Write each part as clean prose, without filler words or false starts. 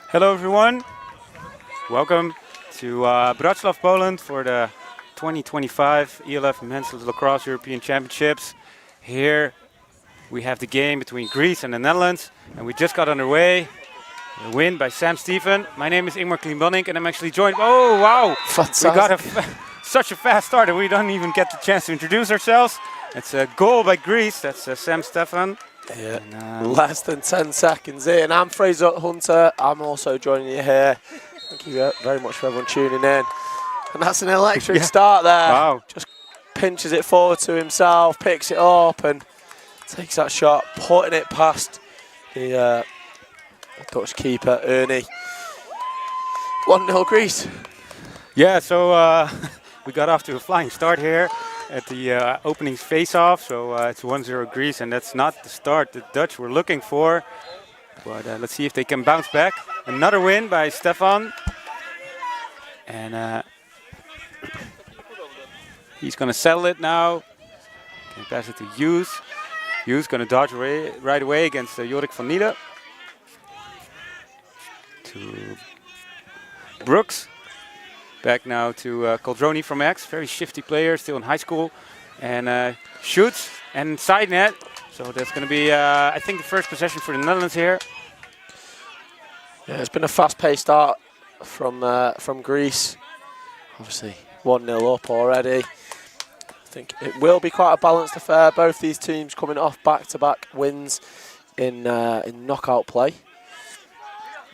Hello everyone, welcome to Wrocław, Poland for the 2025 ELF Men's Lacrosse European Championships. Here we have the game between Greece and the Netherlands, and we just got underway. A win by Sam Stephen. My name is Emlc and I'm actually joined. Oh wow! Fantastic. We got such a fast start that we don't even get the chance to introduce ourselves. It's a goal by Greece. That's Sam Stephen. Yeah, and, less than 10 seconds in. I'm Fraser Hunter. I'm also joining you here. Thank you very much for everyone tuning in. And that's an electric start there. Wow. Just pinches it forward to himself, picks it up and takes that shot, putting it past the Dutch keeper, Ernie. 1-0 Greece. Yeah, so we got off to a flying start here at the opening face-off. So it's 1-0 Greece, and that's not the start the Dutch were looking for. But let's see if they can bounce back. Another win by Stefan. And he's going to settle it now. Can pass it to Hughes. Hughes going to dodge right away against Jorik van Nielen. To Brooks. Back now to Coldroni from X, very shifty player, still in high school. And shoots and side net. So that's going to be, I think, the first possession for the Netherlands here. Yeah, it's been a fast-paced start from Greece. Obviously, 1-0 up already. I think it will be quite a balanced affair. Both these teams coming off back-to-back wins in knockout play.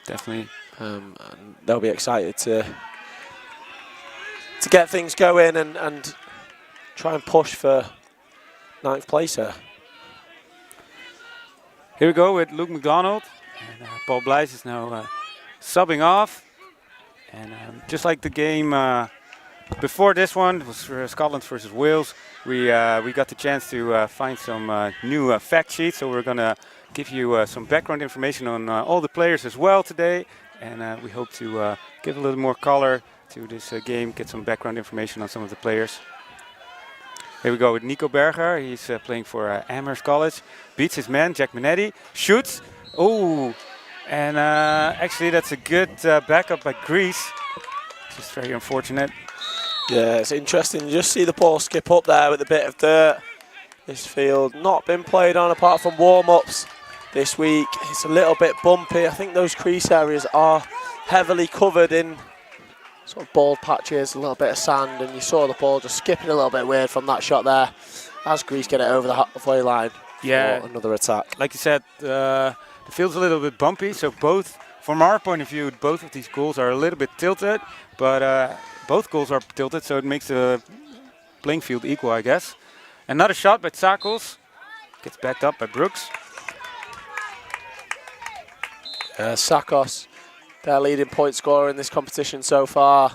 Definitely. And they'll be excited to get things going and try and push for 9th place here. Here we go with Luke McDonald. And Paul Blijs is now subbing off. And just like the game before this one, it was for Scotland versus Wales, we got the chance to find some new fact sheets. So we're going to give you some background information on all the players as well today. And we hope to give a little more color to this game, get some background information on some of the players. Here we go with Nico Berger. He's playing for Amherst College. Beats his man, Jack Minetti. Shoots. Oh, and actually that's a good backup by Greece. Just very unfortunate. Yeah, it's interesting. You just see the ball skip up there with a bit of dirt. This field not been played on apart from warm-ups this week. It's a little bit bumpy. I think those crease areas are heavily covered in sort of bald patches, a little bit of sand, and you saw the ball just skipping a little bit weird from that shot there as Greece get it over the halfway line. Yeah, for another attack. Like you said, the field's a little bit bumpy, so both, from our point of view, both of these goals are a little bit tilted, but both goals are tilted, so it makes the playing field equal, I guess. Another shot by Tsakos, gets backed up by Brooks. Sakos, their leading point scorer in this competition so far.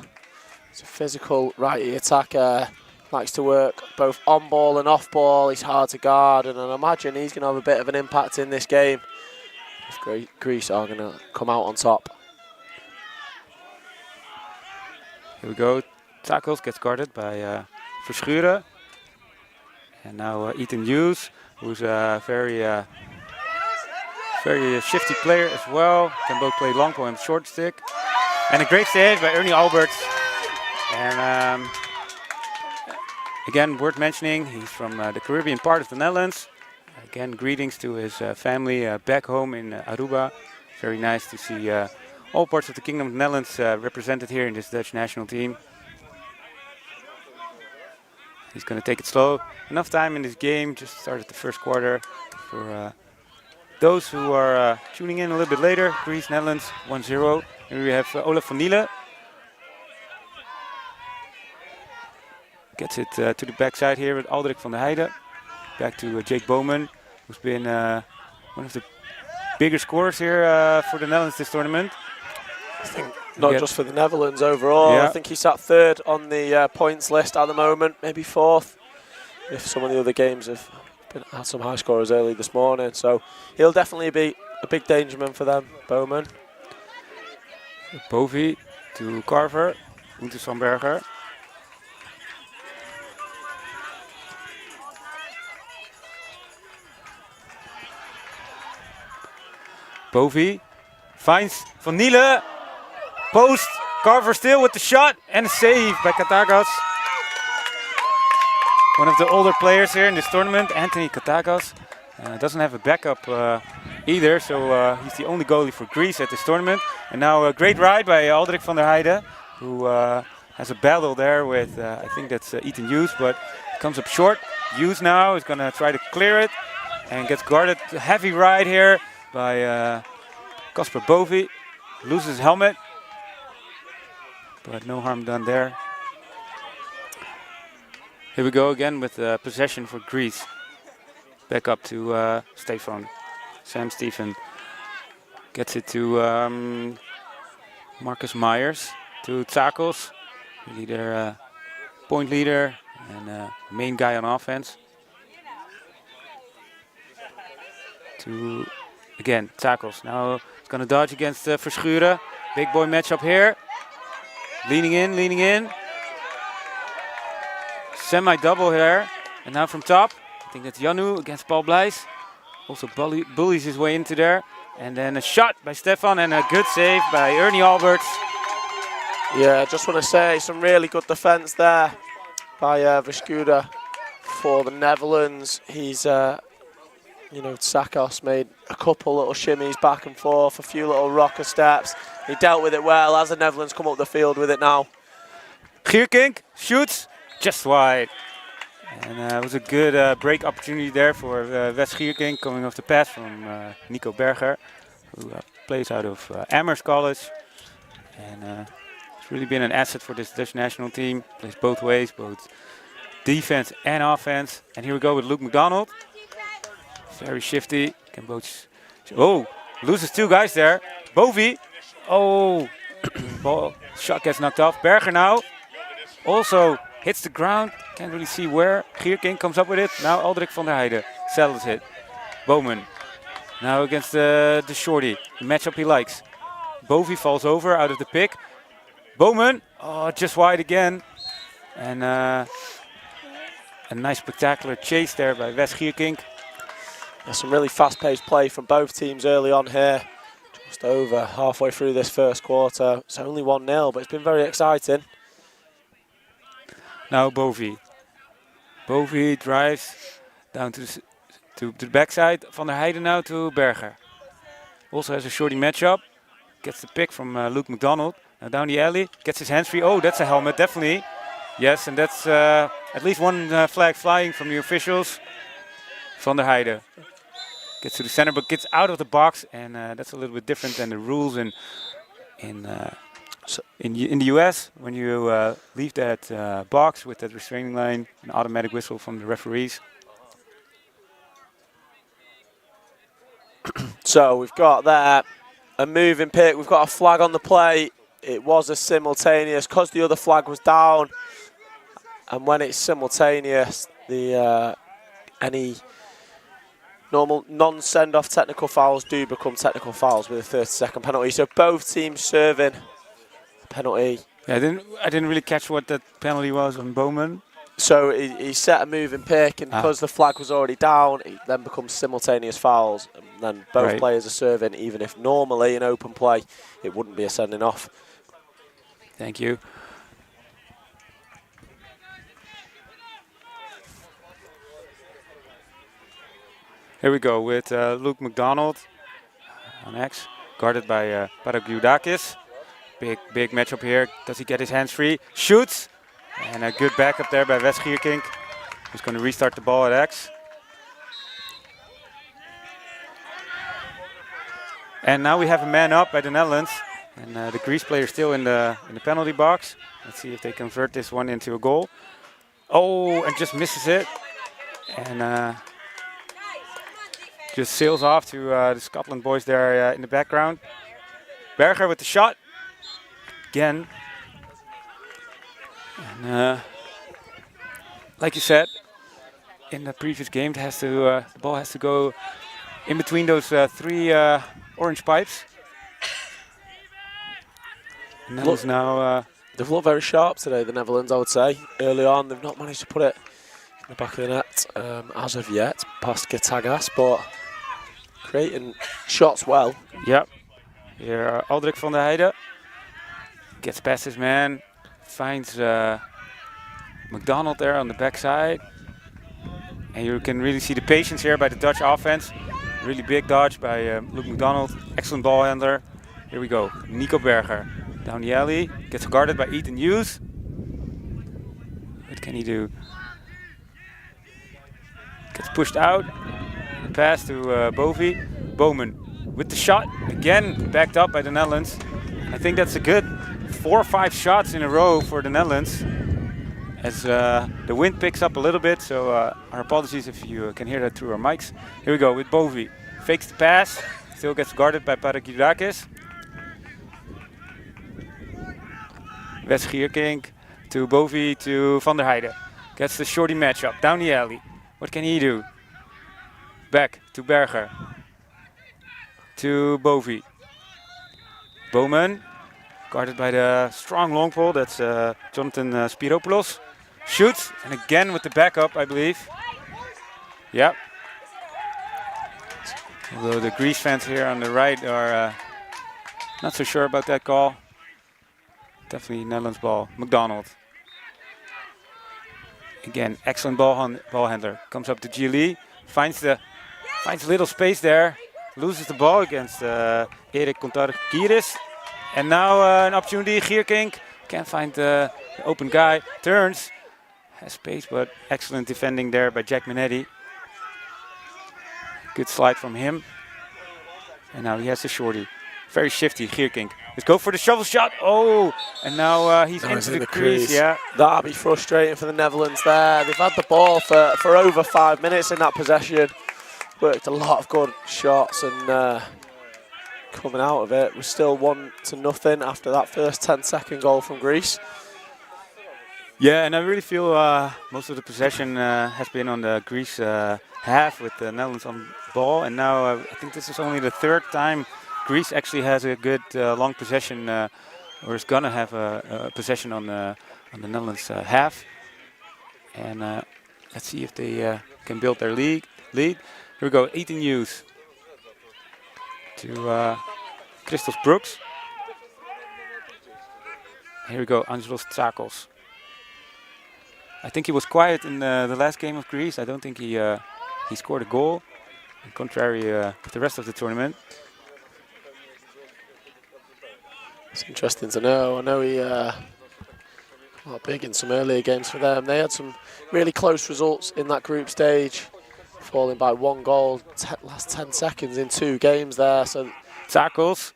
He's a physical righty attacker, likes to work both on ball and off ball. He's hard to guard, and I imagine he's going to have a bit of an impact in this game if Greece are going to come out on top. Here we go. Tsakos gets guarded by Verschuren. And now Ethan Hughes, who's a very shifty player as well. Can both play long ball and short stick. And a great save by Ernie Alberts. And again, worth mentioning, he's from the Caribbean part of the Netherlands. Again, greetings to his family back home in Aruba. Very nice to see all parts of the Kingdom of the Netherlands represented here in this Dutch national team. He's going to take it slow. Enough time in this game, just started the first quarter. For those who are tuning in a little bit later, Greece, Netherlands, 1-0. And we have Olaf van Nielen. Gets it to the backside here with Aldrik van der Heijden. Back to Jake Bowman, who's been one of the bigger scorers here for the Netherlands this tournament. I think not just for the Netherlands overall. Yeah. I think he's at 3rd on the points list at the moment, maybe 4th, if some of the other games have had some high scorers early this morning. So he'll definitely be a big dangerman for them, Bowman. Bovi to Carver, Gunther Sandberger. Bovie finds Van Nielen. Post. Carver still with the shot and a save by Katagas. One of the older players here in this tournament, Anthony Katagas. Doesn't have a backup either, so he's the only goalie for Greece at this tournament. And now a great ride by Aldrik van der Heijden, who has a battle there with, I think that's Ethan Hughes, but comes up short. Hughes now is going to try to clear it and gets guarded. A heavy ride here by Kasper Bovie. Loses his helmet, but no harm done there. Here we go again with possession for Greece. Back up to Stefan. Sam Stephen gets it to Marcus Myers, to Tsakos, really their point leader and main guy on offense. To, again, Tsakos. Now it's going to dodge against Verschuren. Big boy matchup here. Leaning in. Semi-double here. And now from top, I think that's Janu against Paul Blijs. Also bullies his way into there. And then a shot by Stefan and a good save by Ernie Alberts. Yeah, I just want to say some really good defense there by Verschuren for the Netherlands. He's, you know, Tsakos made a couple little shimmies back and forth, a few little rocker steps. He dealt with it well as the Netherlands come up the field with it now. Gierkink shoots just wide. And it was a good break opportunity there for Wes Gierkink, coming off the pass from Nico Berger, who plays out of Amherst College. And it's really been an asset for this Dutch national team. Plays both ways, both defense and offense. And here we go with Luke McDonald. Very shifty. Can both. Oh, loses two guys there. Bovie. Oh, ball shot gets knocked off. Berger now also hits the ground. Can't really see where. Gierkink comes up with it. Now Aldrik van der Heijden settles it. Bowman now against the shorty. The matchup he likes. Bovie falls over out of the pick. Bowman, oh, just wide again. And a nice spectacular chase there by Wes Gierkink. There's some really fast-paced play from both teams early on here. Just over halfway through this first quarter. It's only 1-0, but it's been very exciting. Now Bovie. Bovie drives down to the backside. Van der Heijden now to Berger. Also has a shorty matchup. Gets the pick from Luke McDonald. Now down the alley. Gets his hands free. Oh, that's a helmet, definitely. Yes, and that's at least one flag flying from the officials. Van der Heijden gets to the center, but gets out of the box, and that's a little bit different than the rules in the US. When you leave that box with that restraining line, an automatic whistle from the referees. So we've got there a moving pick. We've got a flag on the play. It was a simultaneous because the other flag was down, and when it's simultaneous, the any normal non-send-off technical fouls do become technical fouls with a 30-second penalty. So both teams serving a penalty. Yeah, I didn't really catch what that penalty was on Bowman. So he set a moving pick, and because the flag was already down, it then becomes simultaneous fouls. And then both players are serving, even if normally in open play it wouldn't be a sending off. Thank you. Here we go with Luke McDonald on X, guarded by Paragiudakis. Big matchup here. Does he get his hands free? Shoots! And a good backup there by Wes Gierkink, who's going to restart the ball at X. And now we have a man up by the Netherlands. And the Greece player still in the penalty box. Let's see if they convert this one into a goal. Oh, and just misses it. And just sails off to the Scotland boys there in the background. Berger with the shot. Again. And like you said, in the previous game, the ball has to go in between those three orange pipes. And that is now... they've looked very sharp today, the Netherlands, I would say. Early on, they've not managed to put it in the back of the net as of yet, past Gatagas, but creating shots well. Yep. Here, Aldrik van der Heijden gets past his man, finds McDonald there on the backside. And you can really see the patience here by the Dutch offense. Really big dodge by Luke McDonald. Excellent ball handler. Here we go. Nico Berger down the alley. Gets guarded by Ethan Hughes. What can he do? Gets pushed out. Pass to Bovie. Bowman with the shot. Again backed up by the Netherlands. I think that's a good 4 or 5 shots in a row for the Netherlands. As the wind picks up a little bit, so our apologies if you can hear that through our mics. Here we go with Bovie. Fakes the pass, still gets guarded by Parakidakis. Wes Gierkink to Bovie to Van der Heijden. Gets the shorty matchup down the alley. What can he do? Back to Berger. To Bovie. Bowman, guarded by the strong long pole, that's Jonathan Spiropoulos. Shoots, and again with the backup, I believe. Yep. Although the Greece fans here on the right are not so sure about that call. Definitely Netherlands ball. McDonald. Again, excellent ball handler. Comes up to G. Lee, finds a little space there, loses the ball against Erik Kontarkiris. And now an opportunity, Gierkink can't find the open guy, turns, has space, but excellent defending there by Jack Minetti. Good slide from him. And now he has the shorty. Very shifty, Gierkink. Let's go for the shovel shot. Oh, and now he's into the crease. Yeah, that'll be frustrating for the Netherlands there. They've had the ball for over 5 minutes in that possession. Worked a lot of good shots and coming out of it, we're still 1-0 after that first 10-second goal from Greece. Yeah, and I really feel most of the possession has been on the Greece half with the Netherlands on ball, and now I think this is only the 3rd time Greece actually has a good long possession, or is gonna have a possession on the Netherlands half. And let's see if they can build their lead. Here we go, Ethan Hughes to Christos Brooks. Here we go, Angelos Tsakos. I think he was quiet in the last game of Greece. I don't think he scored a goal, contrary to the rest of the tournament. It's interesting to know. I know he got big in some earlier games for them. They had some really close results in that group stage, falling by 1 goal, last 10 seconds in 2 games there. So Tsakos.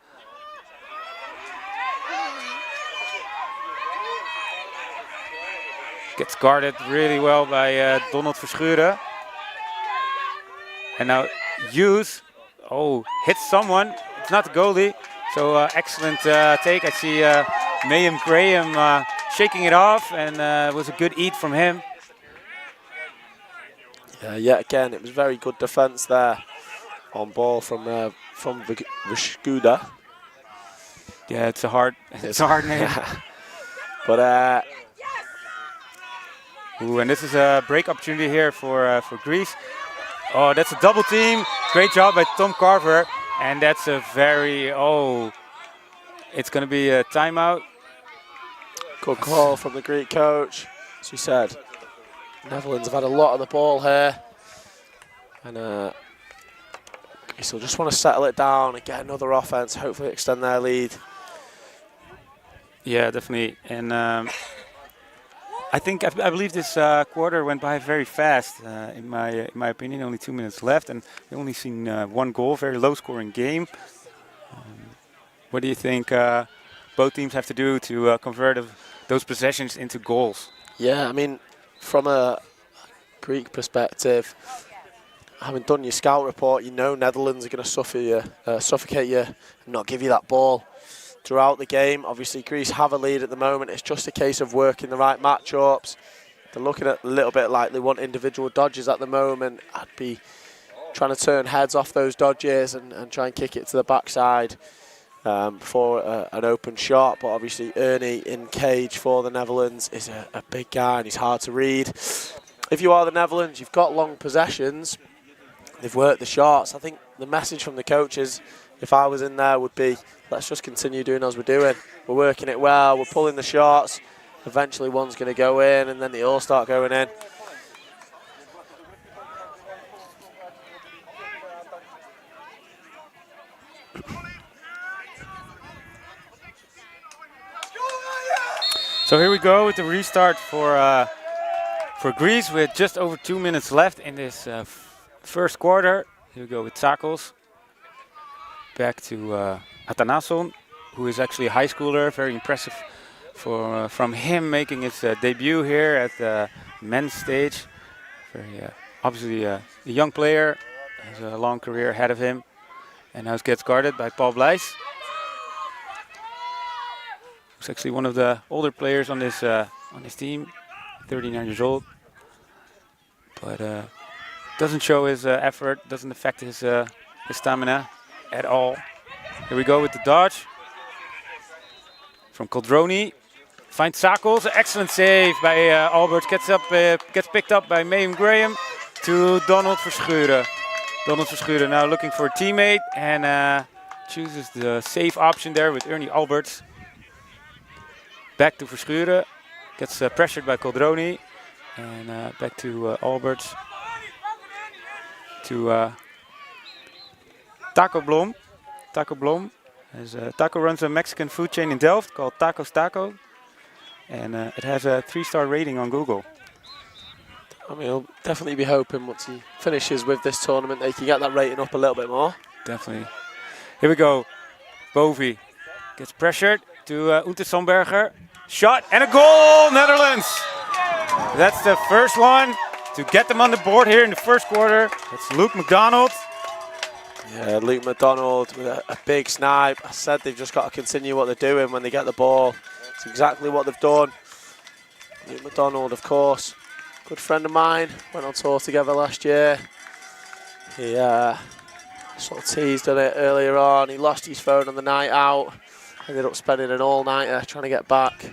Gets guarded really well by Donald Verschuren. And now Hughes, hits someone. It's not the goalie. So excellent take. I see Mayhem Graham shaking it off, and it was a good eat from him. Yeah, yet again, it was very good defense there on ball from Verschuren. Yeah, it's a hard name. But ooh, and this is a break opportunity here for Greece. Oh, that's a double team. Great job by Tom Carver. And that's a very, it's going to be a timeout. Good call from the Greek coach. As you said, Netherlands have had a lot of the ball here. And Greece will just want to settle it down and get another offense, hopefully extend their lead. Yeah, definitely. And I believe this quarter went by very fast. In my opinion, only 2 minutes left, and we only seen 1 goal. Very low-scoring game. What do you think both teams have to do to convert those possessions into goals? Yeah, I mean, from a Greek perspective, having done your scout report, you know Netherlands are going to suffocate you, and not give you that ball throughout the game. Obviously, Greece have a lead at the moment. It's just a case of working the right matchups. They're looking at a little bit like they want individual dodges at the moment. I'd be trying to turn heads off those dodges and try and kick it to the backside for an open shot. But obviously, Ernie in cage for the Netherlands is a big guy and he's hard to read. If you are the Netherlands, you've got long possessions. They've worked the shots. I think the message from the coaches, if I was in there, would be, let's just continue doing as we're doing. We're working it well, we're pulling the shots. Eventually one's going to go in, and then they all start going in. So here we go with the restart for Greece with just over 2 minutes left in this first quarter. Here we go with Tsakos. Back to Athanason, who is actually a high schooler. Very impressive from him making his debut here at the men's stage. Very obviously a young player, has a long career ahead of him. And now gets guarded by Paul Blijs. He's actually one of the older players on this team, 39 years old. But doesn't show his effort, doesn't affect his stamina at all. Here we go with the dodge from Coldroni. Finds Sakos, excellent save by Albert. Gets picked up by Mayhem Graham to Donald Verschuren. Donald Verschuren now looking for a teammate and chooses the safe option there with Ernie Alberts. Back to Verschuren, gets pressured by Coldroni, and back to Alberts. To Taco Blom. Taco Blom. Taco runs a Mexican food chain in Delft called Tacos Taco. And it has a 3-star rating on Google. I mean, he'll definitely be hoping once he finishes with this tournament they can get that rating up a little bit more. Definitely. Here we go. Bovi gets pressured to Ute Somberger. Shot and a goal, Netherlands! That's the first one to get them on the board here in the first quarter. It's Luke McDonald. Yeah, Luke McDonald with a big snipe. I said they've just got to continue what they're doing when they get the ball. It's exactly what they've done. Luke McDonald, of course, good friend of mine. Went on tour together last year. He sort of teased on it earlier on. He lost his phone on the night out. Ended up spending an all-nighter trying to get back.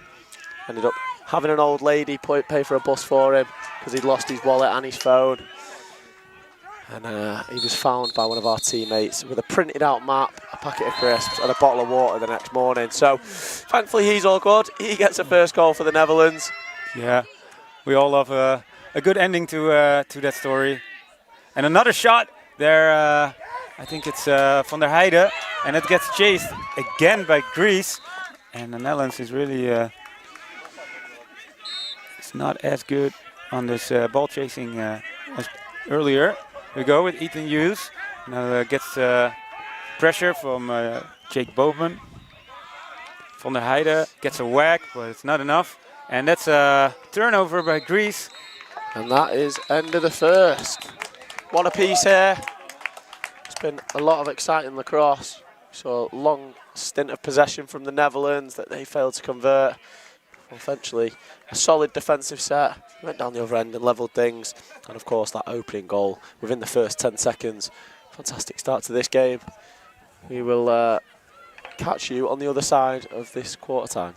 Ended up having an old lady pay for a bus for him because he'd lost his wallet and his phone. And he was found by one of our teammates with a printed out map, a packet of crisps and a bottle of water the next morning. So thankfully he's all good. He gets a first goal for the Netherlands. Yeah, we all love a good ending to that story. And another shot there, I think it's Van der Heijden, and it gets chased again by Greece. And the Netherlands is really it's not as good on this ball chasing as earlier. We go with Ethan Hughes. Now gets pressure from Jake Bowman. Van der Heijden gets a whack, but it's not enough. And that's a turnover by Greece. And that is end of the first. One apiece here. It's been a lot of exciting lacrosse. So long stint of possession from the Netherlands that they failed to convert. Eventually, a solid defensive set. Went down the other end and levelled things. And of course, that opening goal within the first 10 seconds. Fantastic start to this game. We will catch you on the other side of this quarter time.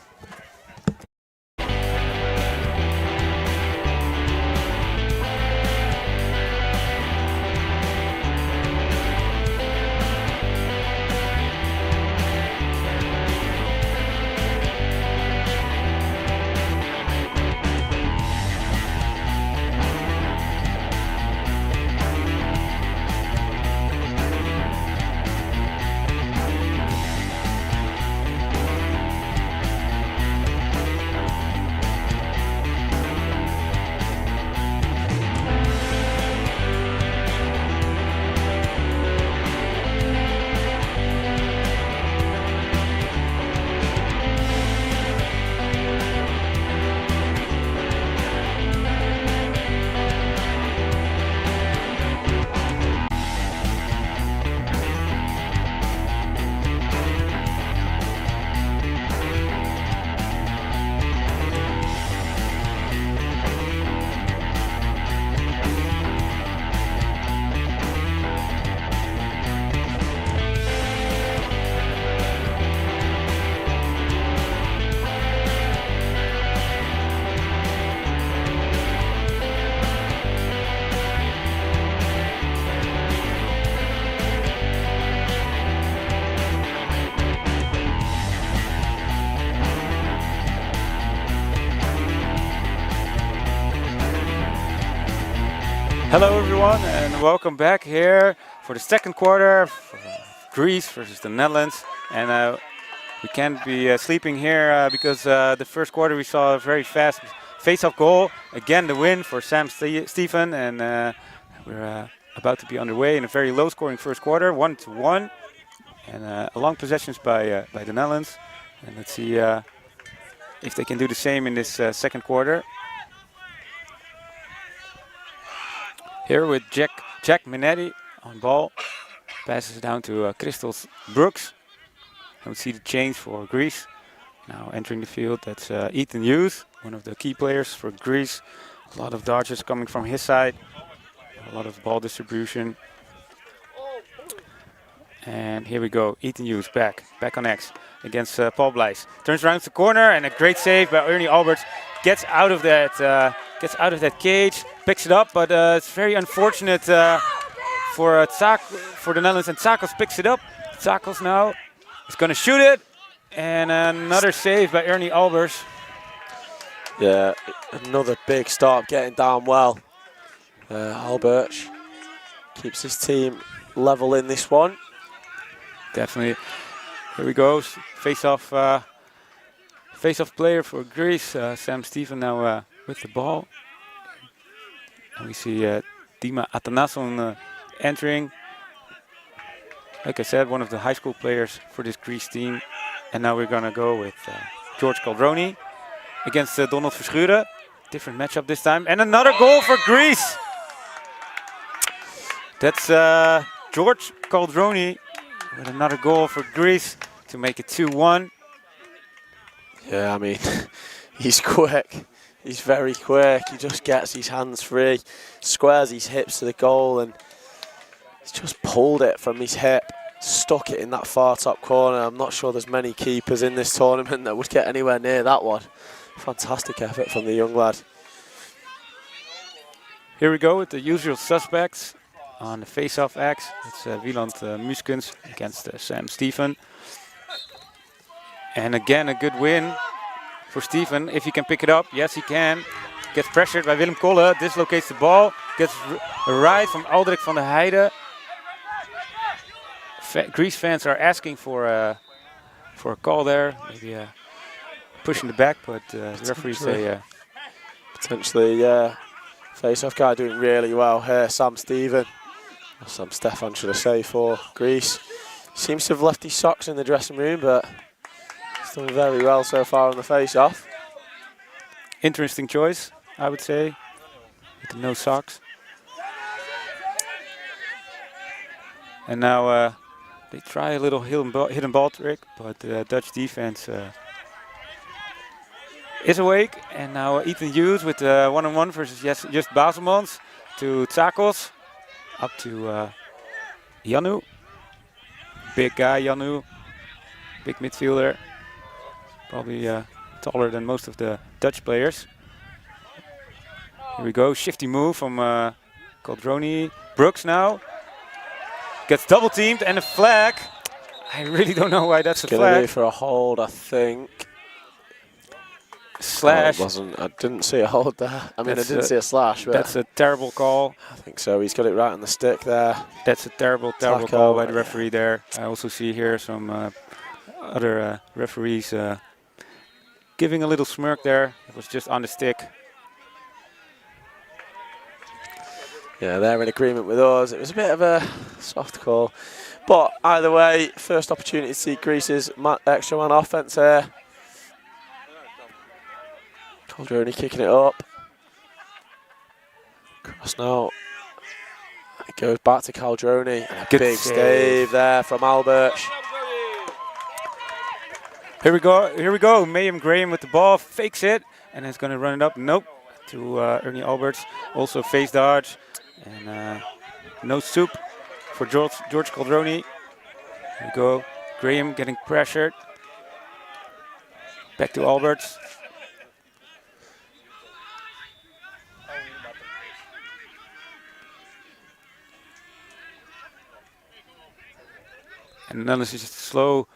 Hello everyone and welcome back here for the second quarter for Greece versus the Netherlands. And we can't be sleeping here because the first quarter we saw a very fast face-off goal. Again the win for Sam Stephen, and we're about to be underway in a very low-scoring first quarter, 1-1, and long possessions by the Netherlands. And let's see if they can do the same in this second quarter. Here with Jack Minetti on ball, passes it down to Christos Brooks. And we see the change for Greece. Now entering the field, that's Ethan Hughes, one of the key players for Greece. A lot of dodges coming from his side, a lot of ball distribution. And here we go, Ethan Hughes back on X against Paul Blijs. Turns around the corner and a great save by Ernie Alberts. Gets out of that cage, picks it up, but it's very unfortunate for the Netherlands. And Tsakos picks it up. Tsakos now is going to shoot it, and another save by Ernie Alberts. Yeah, another big stop, getting down well. Alberts keeps his team level in this one. Definitely. Here we go. Face-off player for Greece. Sam Stephen now with the ball. And we see Dima Athanason entering. Like I said, one of the high school players for this Greece team. And now we're going to go with George Caldroni against Donald Verschuren. Different matchup this time. And another goal for Greece. That's George Caldroni with another goal for Greece to make it 2-1. Yeah, I mean, he's quick. He's very quick. He just gets his hands free, squares his hips to the goal, and he's just pulled it from his hip, stuck it in that far top corner. I'm not sure there's many keepers in this tournament that would get anywhere near that one. Fantastic effort from the young lad. Here we go with the usual suspects on the face-off X. It's Wieland Muskens against Sam Stephen. And again, a good win for Stephen. If he can pick it up, yes he can. Gets pressured by Willem Kolle, dislocates the ball. Gets a ride from Aldrik van der Heijden. Greece fans are asking for a call there. Maybe pushing the back, but the referees say... Potentially, yeah. Face-off guy doing really well here, Sam Stephen. Or Sam Stefan, should I say, for Greece. Seems to have left his socks in the dressing room, but he's done very well so far on the face-off. Interesting choice, I would say, with the no socks. And now they try a little hidden ball trick, but the Dutch defense is awake. And now Ethan Hughes with one-on-one versus just Baselmans to Tsakos. Up to Janu. Big guy, Janu. Big midfielder. Probably taller than most of the Dutch players. Here we go, shifty move from Caldroni. Brooks now. Gets double teamed and a flag. I really don't know why that's a flag. Gonna be for a hold, I think. Slash. Oh, it wasn't. I didn't see a hold there. I mean, I didn't see a slash. But that's a terrible call. I think so. He's got it right on the stick there. That's a terrible call by the referee there. I also see here some other referees giving a little smirk there. It was just on the stick. Yeah, they're in agreement with us. It was a bit of a soft call. But either way, first opportunity to see Greece's extra man offense here. Caldroni kicking it up. Cross now. It goes back to Caldroni. And a big save there from Alberts. Here we go. Mayhem Graham with the ball, fakes it, and is going to run it up. Nope. To Ernie Alberts. Also face dodge. And no soup for George Caldroni. Here we go. Graham getting pressured. Back to Alberts. And then it's just slow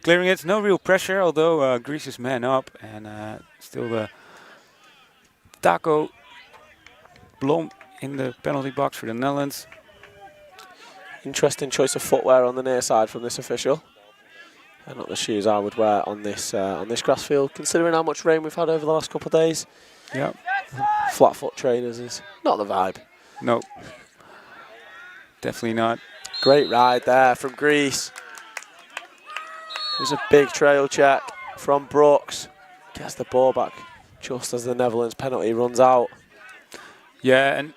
clearing it. No real pressure, although Greece is man up. And still the Taco Blom in the penalty box for the Netherlands. Interesting choice of footwear on the near side from this official. And not the shoes I would wear on this grass field, considering how much rain we've had over the last couple of days. Yeah. Flat foot trainers is not the vibe. No. Definitely not. Great ride there from Greece. There's a big trail check from Brooks. Gets the ball back just as the Netherlands penalty runs out. Yeah, and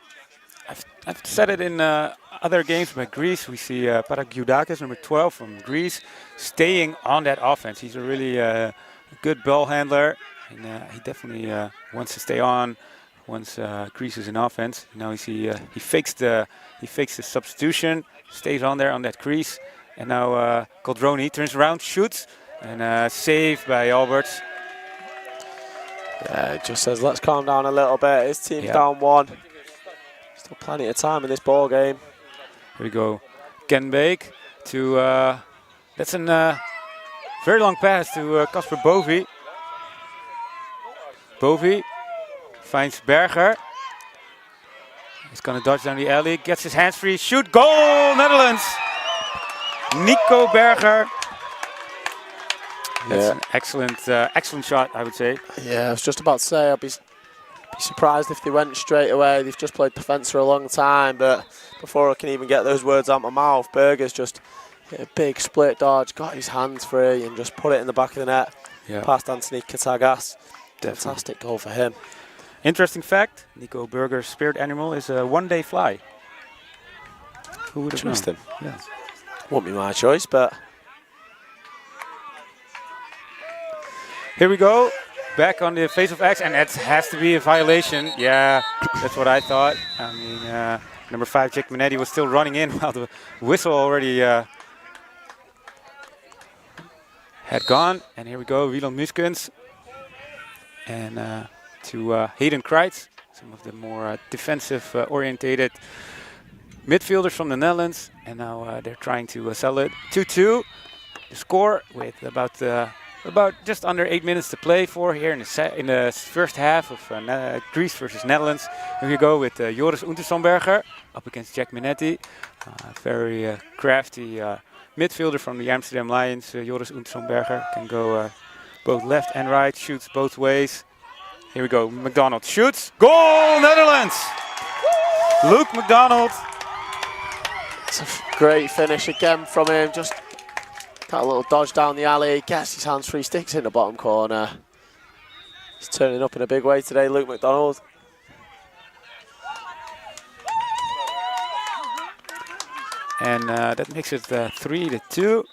I've said it in other games by Greece. We see Paragiudakis, number 12 from Greece, staying on that offense. He's a really good ball handler, and he definitely wants to stay on once Greece is in offense. Now we see he fakes the substitution, stays on there on that crease, and now Goldroni turns around, shoots, and save by Alberts. Yeah, it just says let's calm down a little bit. His team's down 1. Still plenty of time in this ball game. Here we go. Ken Beek to, that's a very long pass to Casper Bovie. Bovie finds Berger. He's going to dodge down the alley, gets his hands free, shoot, goal, Netherlands! Nico Berger. That's an excellent shot, I would say. Yeah, I was just about to say, I'd be surprised if they went straight away. They've just played defence for a long time, but before I can even get those words out my mouth, Berger's just hit a big split dodge, got his hands free, and just put it in the back of the net. Yeah. Past Anthony Katagas. Fantastic goal for him. Interesting fact, Nico Berger's spirit animal is a one-day fly. Who would have known? Yeah. Won't be my choice, but... Here we go, back on the face of X, and that has to be a violation. Yeah, that's what I thought. I mean, number 5, Jack Minetti, was still running in while the whistle already had gone. And here we go, Wieland Muskens. And to Hayden Kreitz, some of the more defensive-orientated midfielders from the Netherlands. And now they're trying to settle it. 2-2, the score with about just under 8 minutes to play for here in the first half of Greece versus Netherlands. Here we go with Joris Untersomberger up against Jack Minetti. Very crafty midfielder from the Amsterdam Lions. Joris Untersomberger can go both left and right, shoots both ways. Here we go, McDonald shoots, goal Netherlands! Luke McDonald. It's a great finish again from him, just got a little dodge down the alley, gets his hands free, sticks in the bottom corner. He's turning up in a big way today, Luke McDonald. And that makes it 3-2.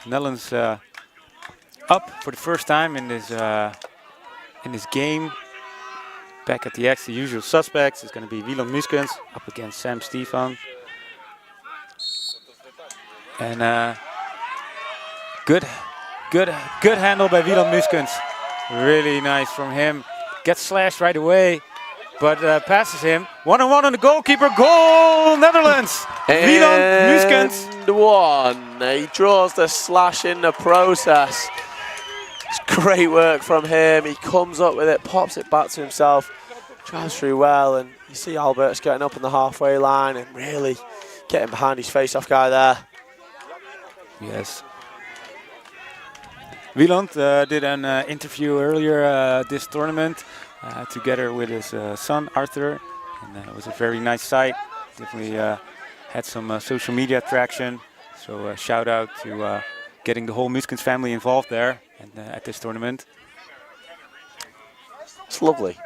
Netherlands up for the first time in this game. Back at the X, the usual suspects. It's going to be Wieland Muskens up against Sam Stefan. And good handle by Wieland Muskens. Really nice from him. Gets slashed right away, but passes him. 1-on-1 on the goalkeeper. Goal, Netherlands! Wieland Muskens. And 1. He draws the slash in the process. It's great work from him. He comes up with it, pops it back to himself, drives through well, and you see Alberts getting up on the halfway line and really getting behind his face-off guy there. Yes. Wieland did an interview earlier this tournament together with his son Arthur, and it was a very nice sight. Definitely had some social media traction, so shout out to getting the whole Muskens family involved there and at this tournament. It's lovely.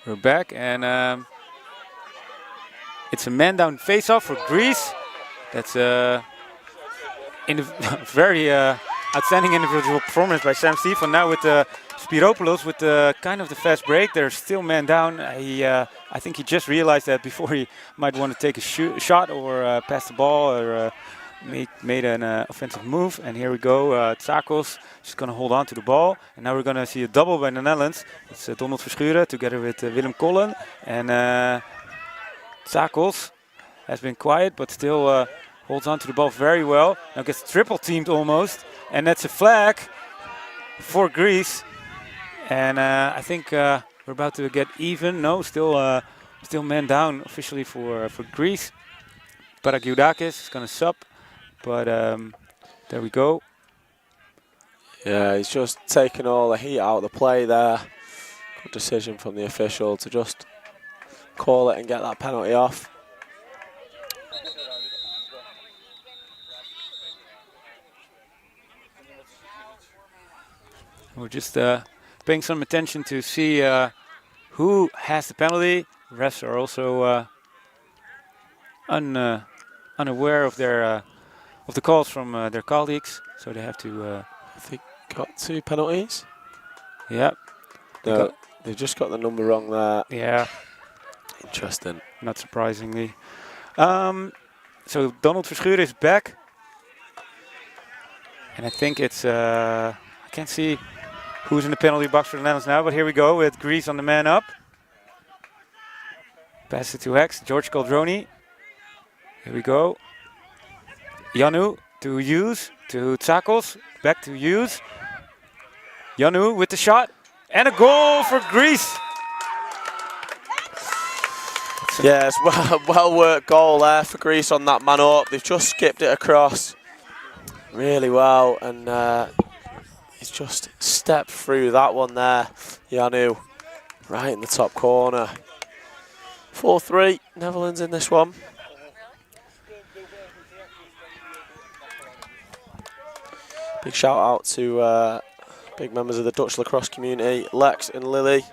We're back, and it's a man-down face-off for Greece. That's a very outstanding individual performance by Sam Stefan. Now with Spiropoulos with the kind of the fast break. They're still man down. I think he just realized that before he might want to take a shot or pass the ball or made an offensive move. And here we go. Tsakos just going to hold on to the ball. And now we're going to see a double by the Netherlands. It's Donald Verschuren together with Willem Collen. And Tsakos has been quiet, but still holds on to the ball very well. Now gets triple teamed almost. And that's a flag. for Greece. And I think we're about to get even. No, still man down officially for Greece. Paragiudakis is going to sub, but there we go. Yeah, he's just taken all the heat out of the play there. Good decision from the official to just call it and get that penalty off. We're just paying some attention to see who has the penalty. Refs are also unaware of their of the calls from their colleagues, so they have to. I think got 2 penalties. Yeah. No, they've just got the number wrong there. Yeah. Interesting. Not surprisingly. So Donald Verschuren is back, and I think it's I can't see who's in the penalty box for the Netherlands now, but here we go with Greece on the man up. Pass it to Hex, George Caldroni. Here we go. Janu to Hughes, to Tsakos, back to Hughes. Janu with the shot, and a goal for Greece. Yes, well worked goal there for Greece on that man up. They've just skipped it across really well, and he's just stepped through that one there. Janu, right in the top corner. 4-3, Netherlands in this one. Big shout out to big members of the Dutch lacrosse community, Lex and Lily,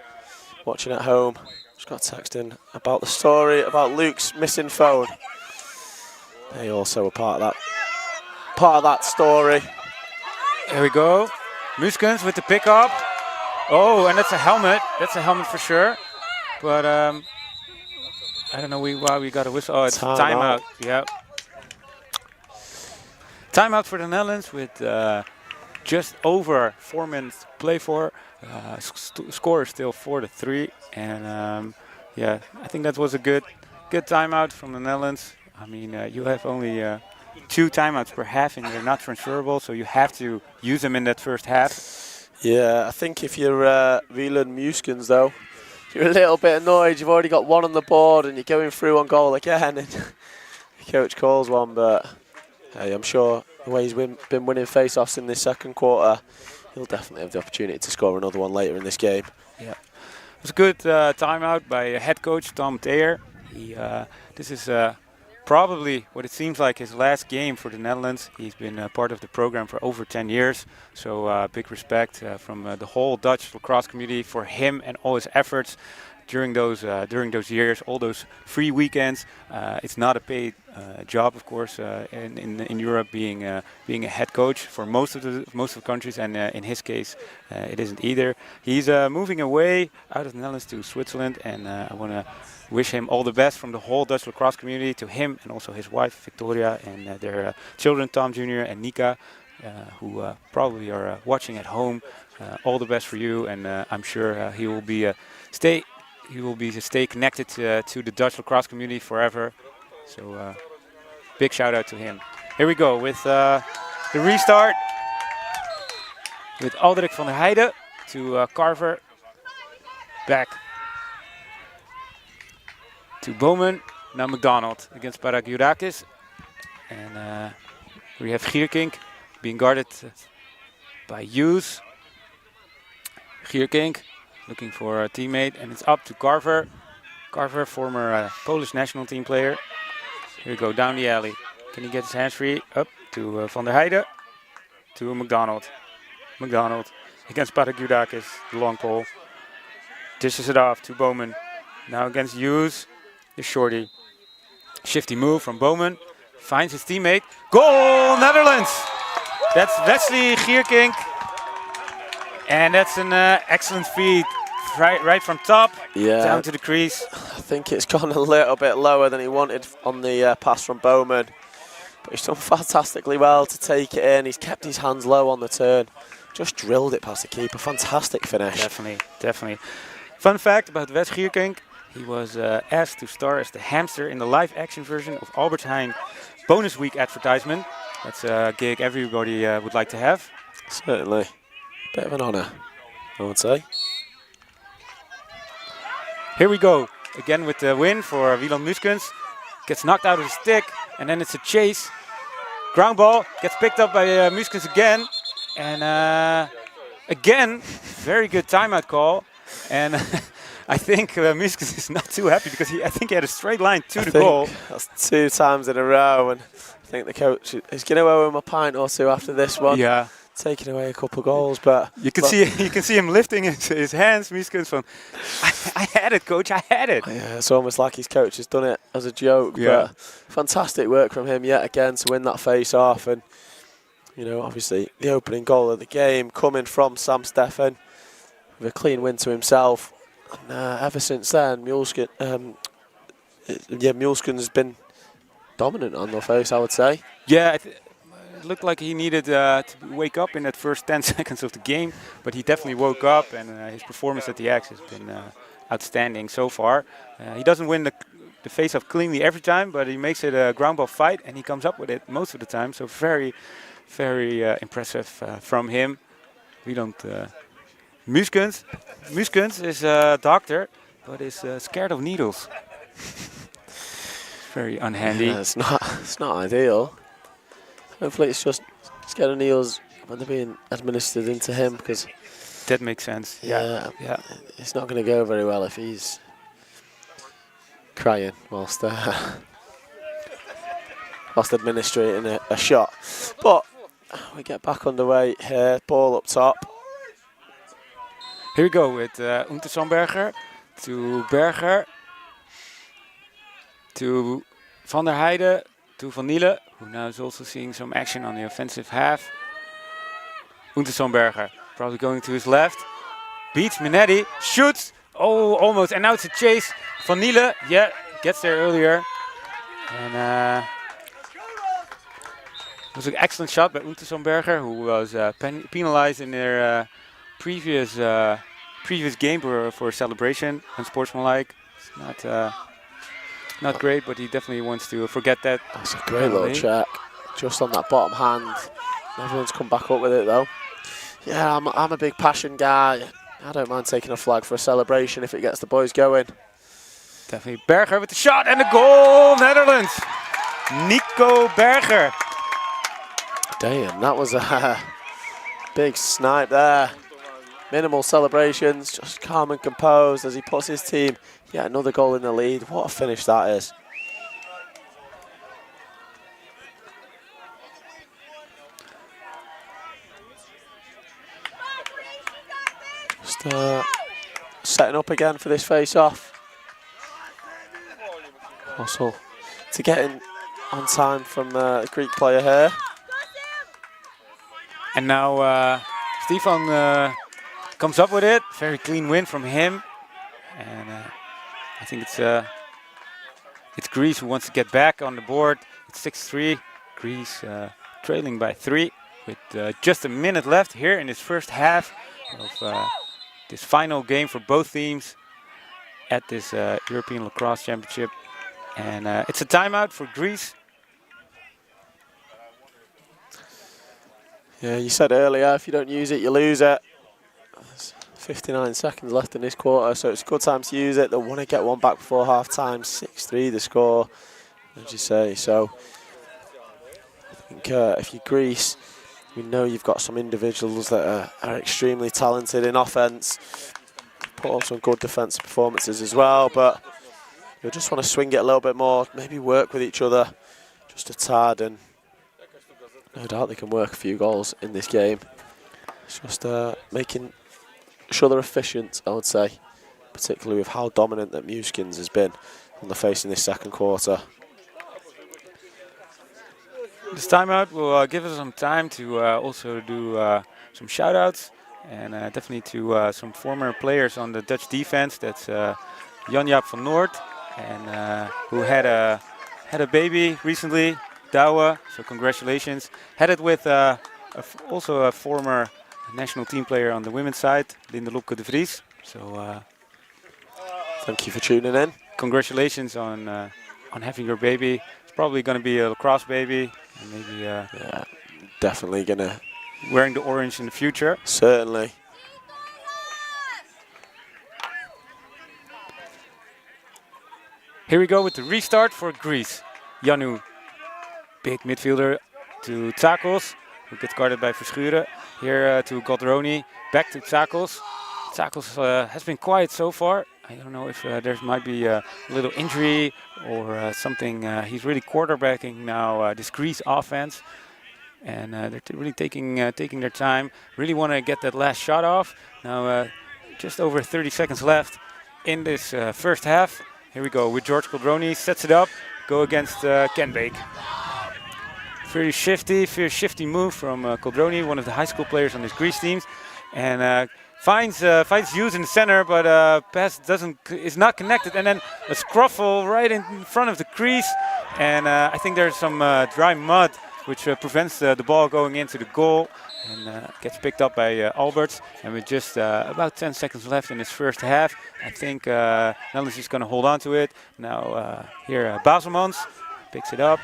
watching at home. Just got a text in about the story about Luke's missing phone. They also were part of that story. There we go. Muskens with the pickup. Oh, and that's a helmet. That's a helmet for sure. But I don't know why we got a whistle. Oh, it's timeout. Yeah. Timeout for the Netherlands with just over 4 minutes to play for. Score is still 4-3, and yeah, I think that was a good timeout from the Netherlands. I mean, you have only 2 timeouts per half, and they're not transferable, so you have to use them in that first half. Yeah, I think if you're Wieland Muskens though, you're a little bit annoyed. You've already got 1 on the board, and you're going through on goal again, and your coach calls one. But hey, I'm sure the way he's been winning face-offs in this second quarter, he'll definitely have the opportunity to score another one later in this game. Yeah, it was a good timeout by head coach Tom Thayer. This is probably what it seems like his last game for the Netherlands. He's been part of the program for over 10 years, so big respect from the whole Dutch lacrosse community for him and all his efforts during those years, all those free weekends. It's not a paid job, of course, in Europe, being a head coach for most of the countries, and in his case, it isn't either. He's moving away out of the Netherlands to Switzerland, and I want to wish him all the best from the whole Dutch lacrosse community, to him and also his wife Victoria and their children Tom Jr. and Nika, who probably are watching at home. All the best for you, and I'm sure he will be stay connected to the Dutch lacrosse community forever. So big shout out to him. Here we go with the restart with Aldrik van der Heijden to Carver, back to Bowman, now McDonald against Paragiudakis, and we have Gierkink being guarded by Hughes. Gierkink looking for a teammate, and it's up to Carver. Carver, former Polish national team player. Here we go, down the alley. Can he get his hands free? Up to Van der Heijden, to McDonald. McDonald against Paragiudakis, the long pole. Dishes it off to Bowman. Now against Hughes, the shorty. Shifty move from Bowman. Finds his teammate. Goal, Netherlands! That's Wesley Gierkink. And that's an excellent feed, right from top, down to the crease. I think it's gone a little bit lower than he wanted on the pass from Bowman. But he's done fantastically well to take it in. He's kept his hands low on the turn. Just drilled it past the keeper. Fantastic finish. Definitely. Fun fact about Wes Gierkink. He was asked to star as the hamster in the live action version of Albert Heijn bonus week advertisement. That's a gig everybody would like to have. Certainly. Bit of an honour, I would say. Here we go. Again with the win for Wieland Muskens. Gets knocked out of his stick, and then it's a chase. Ground ball gets picked up by Muskens again. And again, very good timeout call. And I think Muskens is not too happy because I think he had a straight line to the goal. That's 2 times in a row, and I think the coach is going to owe him a pint or two after this one. Yeah. Taking away a couple of goals, but you can see him lifting his hands. Muskens from, I had it, coach. I had it. Yeah, it's almost like his coach has done it as a joke. Yeah. But fantastic work from him yet again to win that face-off, and you know, obviously the opening goal of the game coming from Sam Steffen with a clean win to himself. And ever since then, Muleskens has been dominant on the face, I would say. Yeah. It looked like he needed to wake up in that first 10 seconds of the game, but he definitely woke up, and his performance at the Axe has been outstanding so far. He doesn't win the face-off cleanly every time, but he makes it a ground ball fight, and he comes up with it most of the time. So very, very impressive from him. We don't. Muskens is a doctor, but is scared of needles. Very unhandy. Yeah, it's not ideal. Hopefully it's just scared of needles when they're being administered into him, because that makes sense. Yeah. It's not going to go very well if he's crying whilst administrating a shot. But we get back underway here. Ball up top. Here we go with Untersomberger to Berger to Van der Heijden to Van Nielen, who now is also seeing some action on the offensive half. Untersomberger probably going to his left. Beats Minetti, shoots. Oh, almost. And now it's a chase. Van Nielen, yeah, gets there earlier. And it was an excellent shot by Untersomberger, who was penalized in their previous game for a celebration. Unsportsmanlike. It's not great, but he definitely wants to forget that. That's a great little check, just on that bottom hand. Everyone's come back up with it though. Yeah, I'm a big passion guy. I don't mind taking a flag for a celebration if it gets the boys going. Definitely Berger with the shot and the goal, Netherlands. Nico Berger. Damn, that was a big snipe there. Minimal celebrations, just calm and composed as he puts his team yet another goal in the lead. What a finish that is. Just setting up again for this face-off. Also, to get in on time from the Greek player here. And now Stefan comes up with it. Very clean win from him. And I think it's Greece who wants to get back on the board. It's 6-3. Greece trailing by 3 with just a minute left here in this first half of this final game for both teams at this European Lacrosse Championship. And it's a timeout for Greece. Yeah, you said earlier, if you don't use it, you lose it. There's 59 seconds left in this quarter, so it's a good time to use it. They want to get one back before half-time. 6-3 the score, as you say. So I think if you're Greece, we know you've got some individuals that are extremely talented in offence. Put on some good defensive performances as well, but you'll just want to swing it a little bit more, maybe work with each other just a tad, and no doubt they can work a few goals in this game. It's just making sure they're efficient, I would say, particularly with how dominant that Muskens has been on the face in this second quarter. This timeout will give us some time to also do some shout-outs, and definitely to some former players on the Dutch defense. That's Jan-Jaap van Noort, and who had a baby recently, Douwe, so congratulations. Had it with also a former national team player on the women's side, Linde Lopke de Vries. So thank you for tuning in. Congratulations on having your baby. It's probably going to be a lacrosse baby, and maybe yeah, definitely gonna wearing the orange in the future. Certainly. Here we go with the restart for Greece. Janu, big midfielder to Tsakos, who gets guarded by Verschuren. Here to Godroni, back to Tsakos. Tsakos has been quiet so far. I don't know if there might be a little injury or something. He's really quarterbacking now this Greece offense. And they're really taking their time. Really want to get that last shot off. Now just over 30 seconds left in this first half. Here we go with George Godroni, sets it up, go against Ken Bake. Very shifty move from Godroni, one of the high school players on this Greece teams. And finds use in the center, but pass is not connected. And then a scruffle right in front of the crease. And I think there's some dry mud, which prevents the ball going into the goal. And gets picked up by Alberts. And with just about 10 seconds left in this first half, I think Netherlands is going to hold on to it. Now here Baselmans picks it up,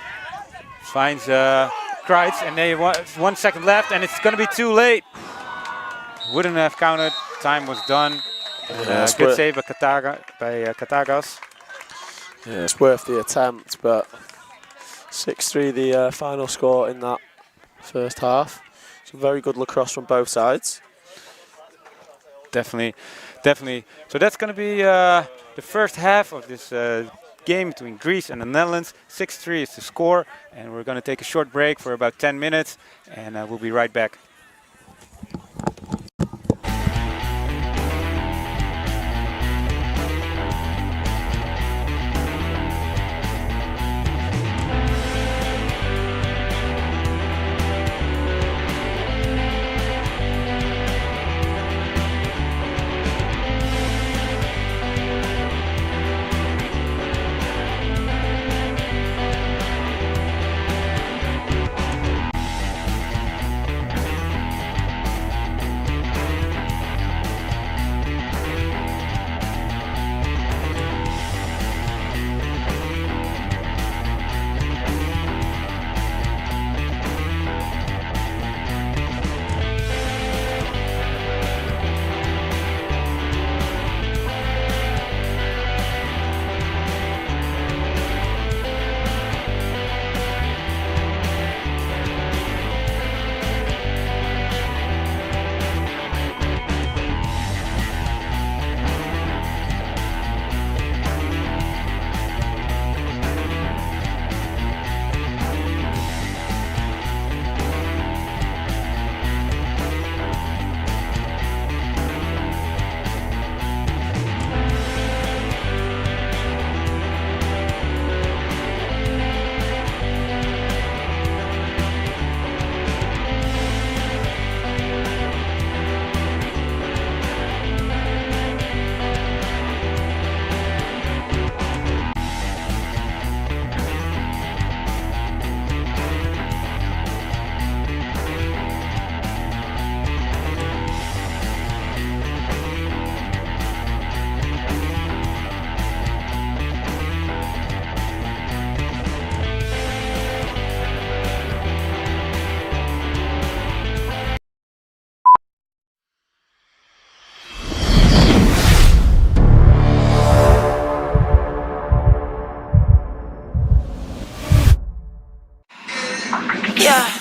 finds Kreitz, and they 1 second left, and it's going to be too late. Wouldn't have counted. Time was done. Good save by Katagas. Yeah, it's worth the attempt, but 6-3 the final score in that first half. Some very good lacrosse from both sides. Definitely. So that's going to be the first half of this game between Greece and the Netherlands. 6-3 is the score, and we're going to take a short break for about 10 minutes, and we'll be right back.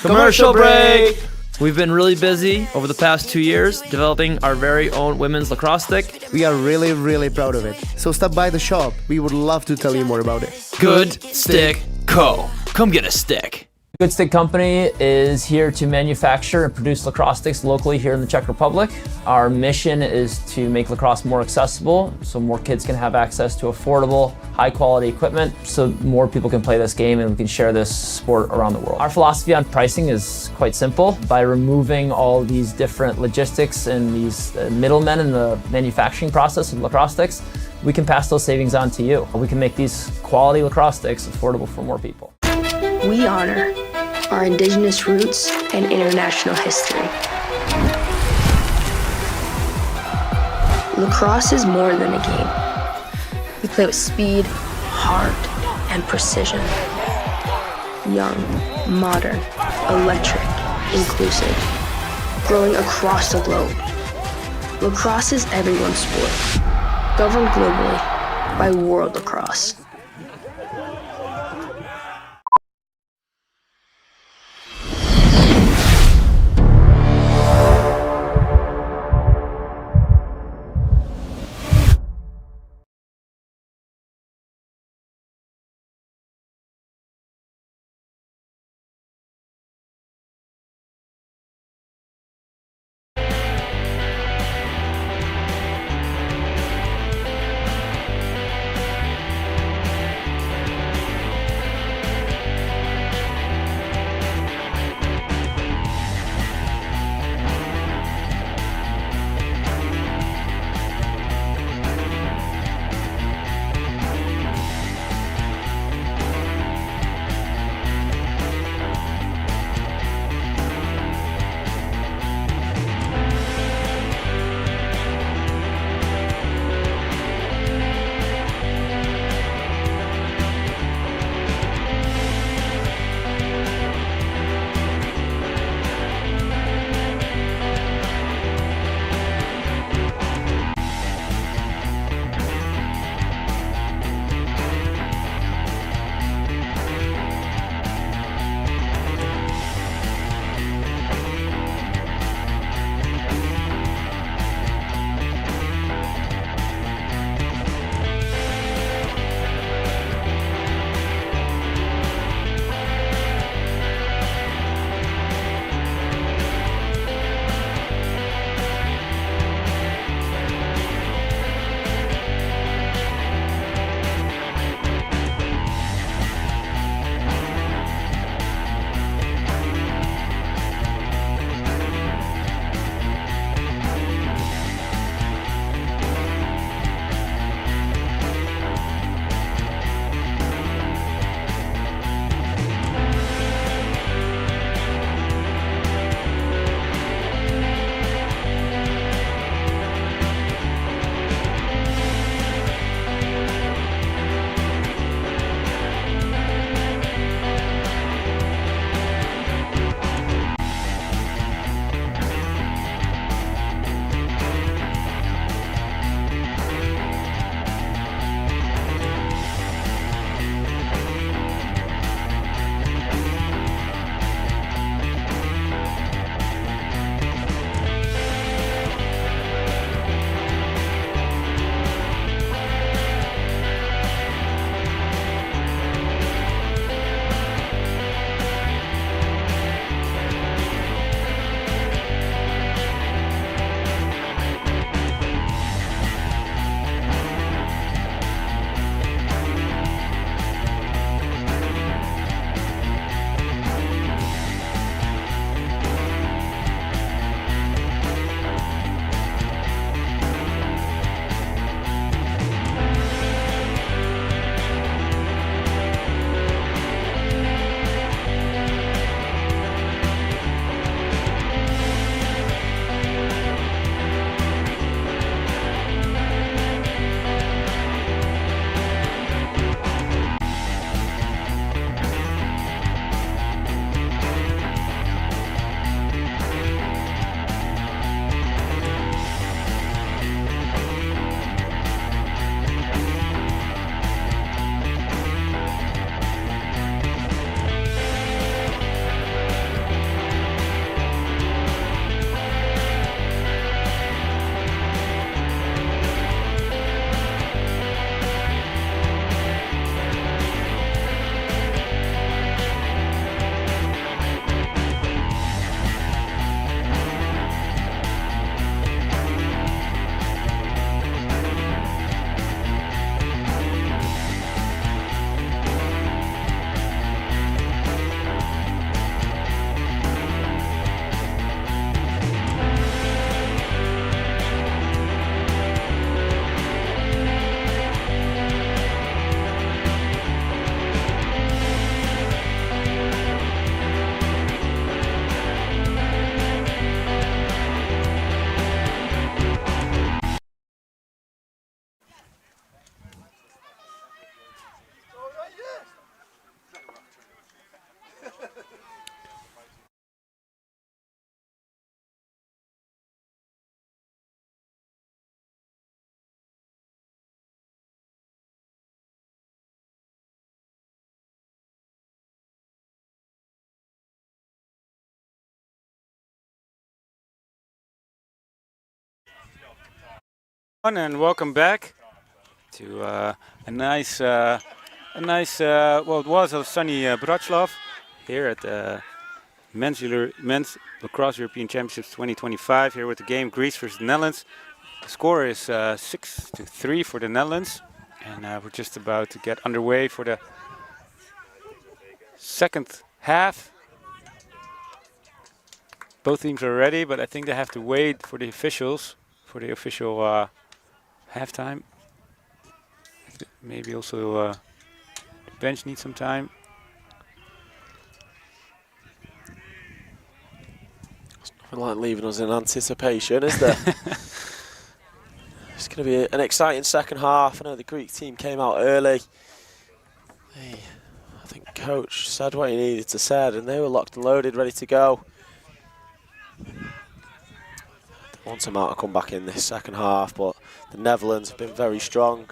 Commercial break! We've been really busy over the past 2 years developing our very own women's lacrosse stick. We are really proud of it. So stop by the shop. We would love to tell you more about it. Good Stick Co. Come get a stick. Good Stick Company is here to manufacture and produce lacrosse sticks locally here in the Czech Republic. Our mission is to make lacrosse more accessible so more kids can have access to affordable, high quality equipment so more people can play this game and we can share this sport around the world. Our philosophy on pricing is quite simple. By removing all these different logistics and these middlemen in the manufacturing process of lacrosse sticks, we can pass those savings on to you. We can make these quality lacrosse sticks affordable for more people. We honor our indigenous roots and international history. Lacrosse is more than a game. We play with speed, heart, and precision. Young, modern, electric, inclusive. growing across the globe. Lacrosse is everyone's sport, governed globally by World Lacrosse. And welcome back to a nice, well, it was a sunny Wrocław here at the men's Lacrosse European Championships 2025 here with the game Greece versus the Netherlands. The score is 6-3 for the Netherlands, and we're just about to get underway for the second half. Both teams are ready, but I think they have to wait for the officials, for the official halftime. Maybe also the bench needs some time. It's nothing like leaving us in anticipation, is there? It's going to be an exciting second half. I know the Greek team came out early. I think coach said what he needed to say, and they were locked and loaded, ready to go. Want them out to come back in this second half, but the Netherlands have been very strong.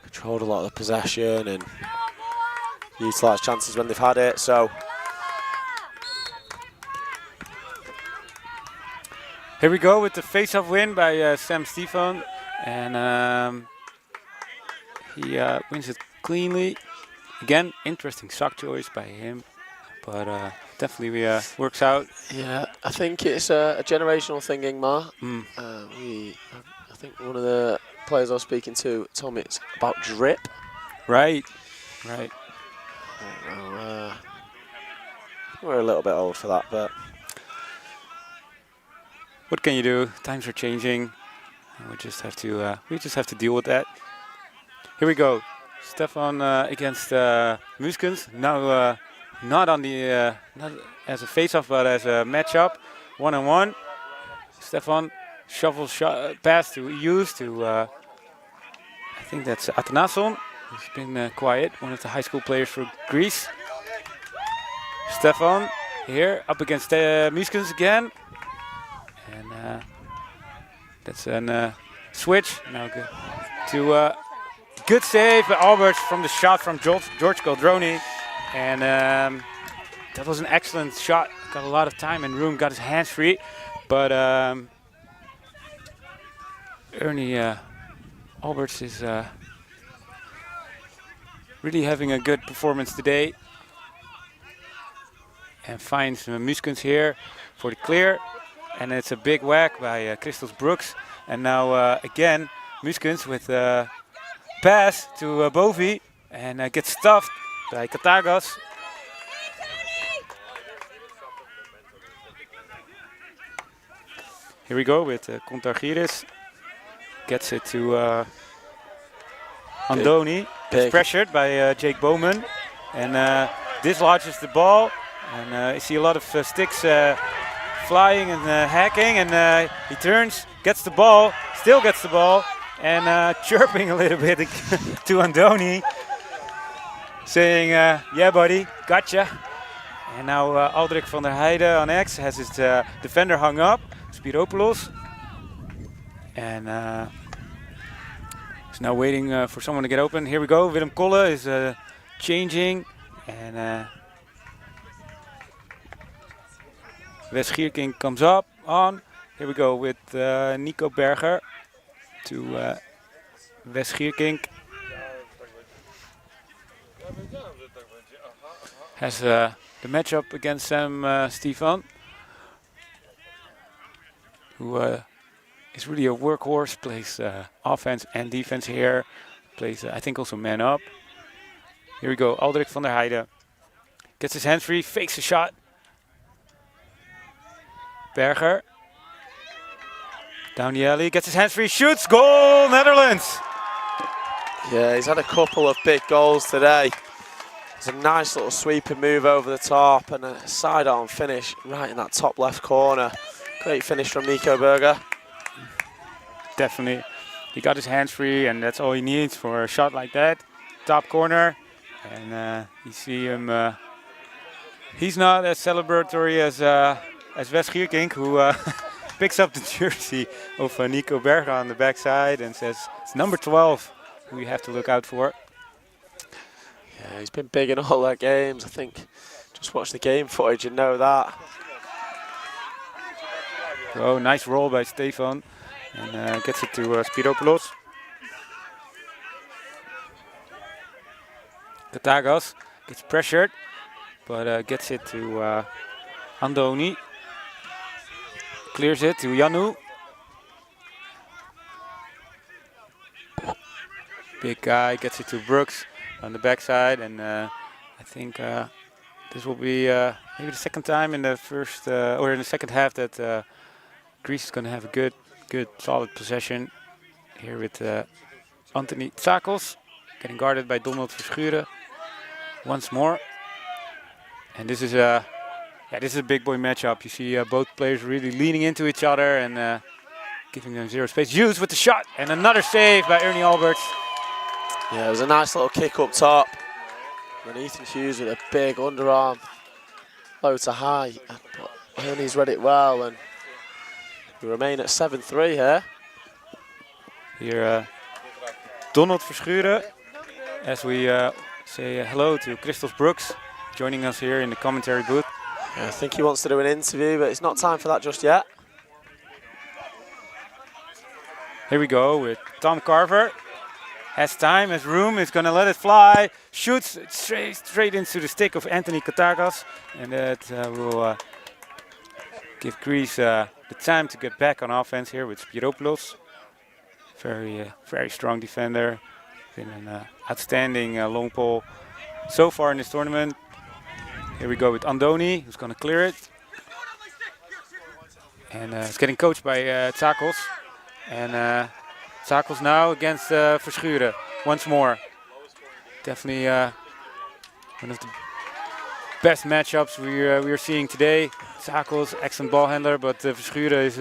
Controlled a lot of the possession and utilised chances when they've had it. So here we go with the face-off win by Sam Stefan, and he wins it cleanly. Again, interesting sock choice by him, but definitely works out. yeah, I think it's a generational thing, Ingmar. I think one of the players I was speaking to told me it's about drip. Right. We're a little bit old for that, but What can you do? Times are changing. We just have to deal with that. Here we go. Stefan against Muskens. Now not on the not as a face-off, but as a matchup, 1-on-1. Stefan shuffles pass to use to I think that's Athanason. He's been quiet. One of the high school players for Greece. Stefan here up against Muskens again. And that's a switch. Now good to good save by Alberts from the shot from George Goldroni. And that was an excellent shot. Got a lot of time and room, got his hands free. But Ernie Alberts is really having a good performance today. And finds Muskens here for the clear. And it's a big whack by Christos Brooks. And now again, Muskens with a pass to Bovi. And gets stuffed by Katagos. Here we go with Kontargiris. Gets it to Andoni. Gets pressured by Jake Bowman. And dislodges the ball. And you see a lot of sticks flying and hacking. And he turns, gets the ball, still gets the ball. And chirping a little bit to Andoni. Saying, yeah buddy, gotcha. And now Aldrik van der Heijden on X has his defender hung up, Spiropoulos. And he's now waiting for someone to get open. Here we go, Willem Kolle is changing. And Wes Gierking comes up on. Here we go with Nico Berger to Wes Gierking. Has the matchup against Sam Stefan, who is really a workhorse, plays offense and defense here, plays I think also man up. Here we go, Aldrik van der Heijden gets his hands free, fakes a shot. Berger, down the alley, gets his hands free, shoots, goal, Netherlands! yeah, he's had a couple of big goals today. It's a nice little sweeping move over the top and a side-arm finish right in that top left corner. Great finish from Nico Berger. Definitely. He got his hands free, and that's all he needs for a shot like that. Top corner. And you see him. He's not as celebratory as Wes Gierking, who picks up the jersey of Nico Berger on the backside and says, it's number 12 who you have to look out for. Yeah, he's been big in all their games. I think just watch the game footage and know that. Oh, nice roll by Stefan. and gets it to Spiropoulos. Katagos gets pressured, but gets it to Andoni. Clears it to Janu. Big guy gets it to Brooks on the backside, and I think this will be maybe the second time in the first or in the second half that Greece is going to have a good, solid possession here with Anthony Tsakos getting guarded by Donald Verschuren once more. And this is a big boy matchup. You see both players really leaning into each other and giving them zero space. Hughes with the shot and another save by Ernie Alberts. Yeah, it was a nice little kick up top. And Ethan Hughes with a big underarm, low to high. But Ernie's read it well, and we remain at 7-3 here. Here, Donald Verschuren, as we say hello to Christoph Brooks, joining us here in the commentary booth. Yeah, I think he wants to do an interview, but it's not time for that just yet. Here we go with Tom Carver. Has time, has room, is going to let it fly. Shoots straight into the stick of Anthony Katagos. And that will give Greece the time to get back on offense here with Spiropoulos. Very strong defender. Been an outstanding long pole so far in this tournament. Here we go with Andoni, who's going to clear it. And it's getting coached by Tsakos. And Tsakos now against Verschuren once more. Definitely one of the best matchups we are seeing today. Tsakos, excellent ball handler, but Verschuren is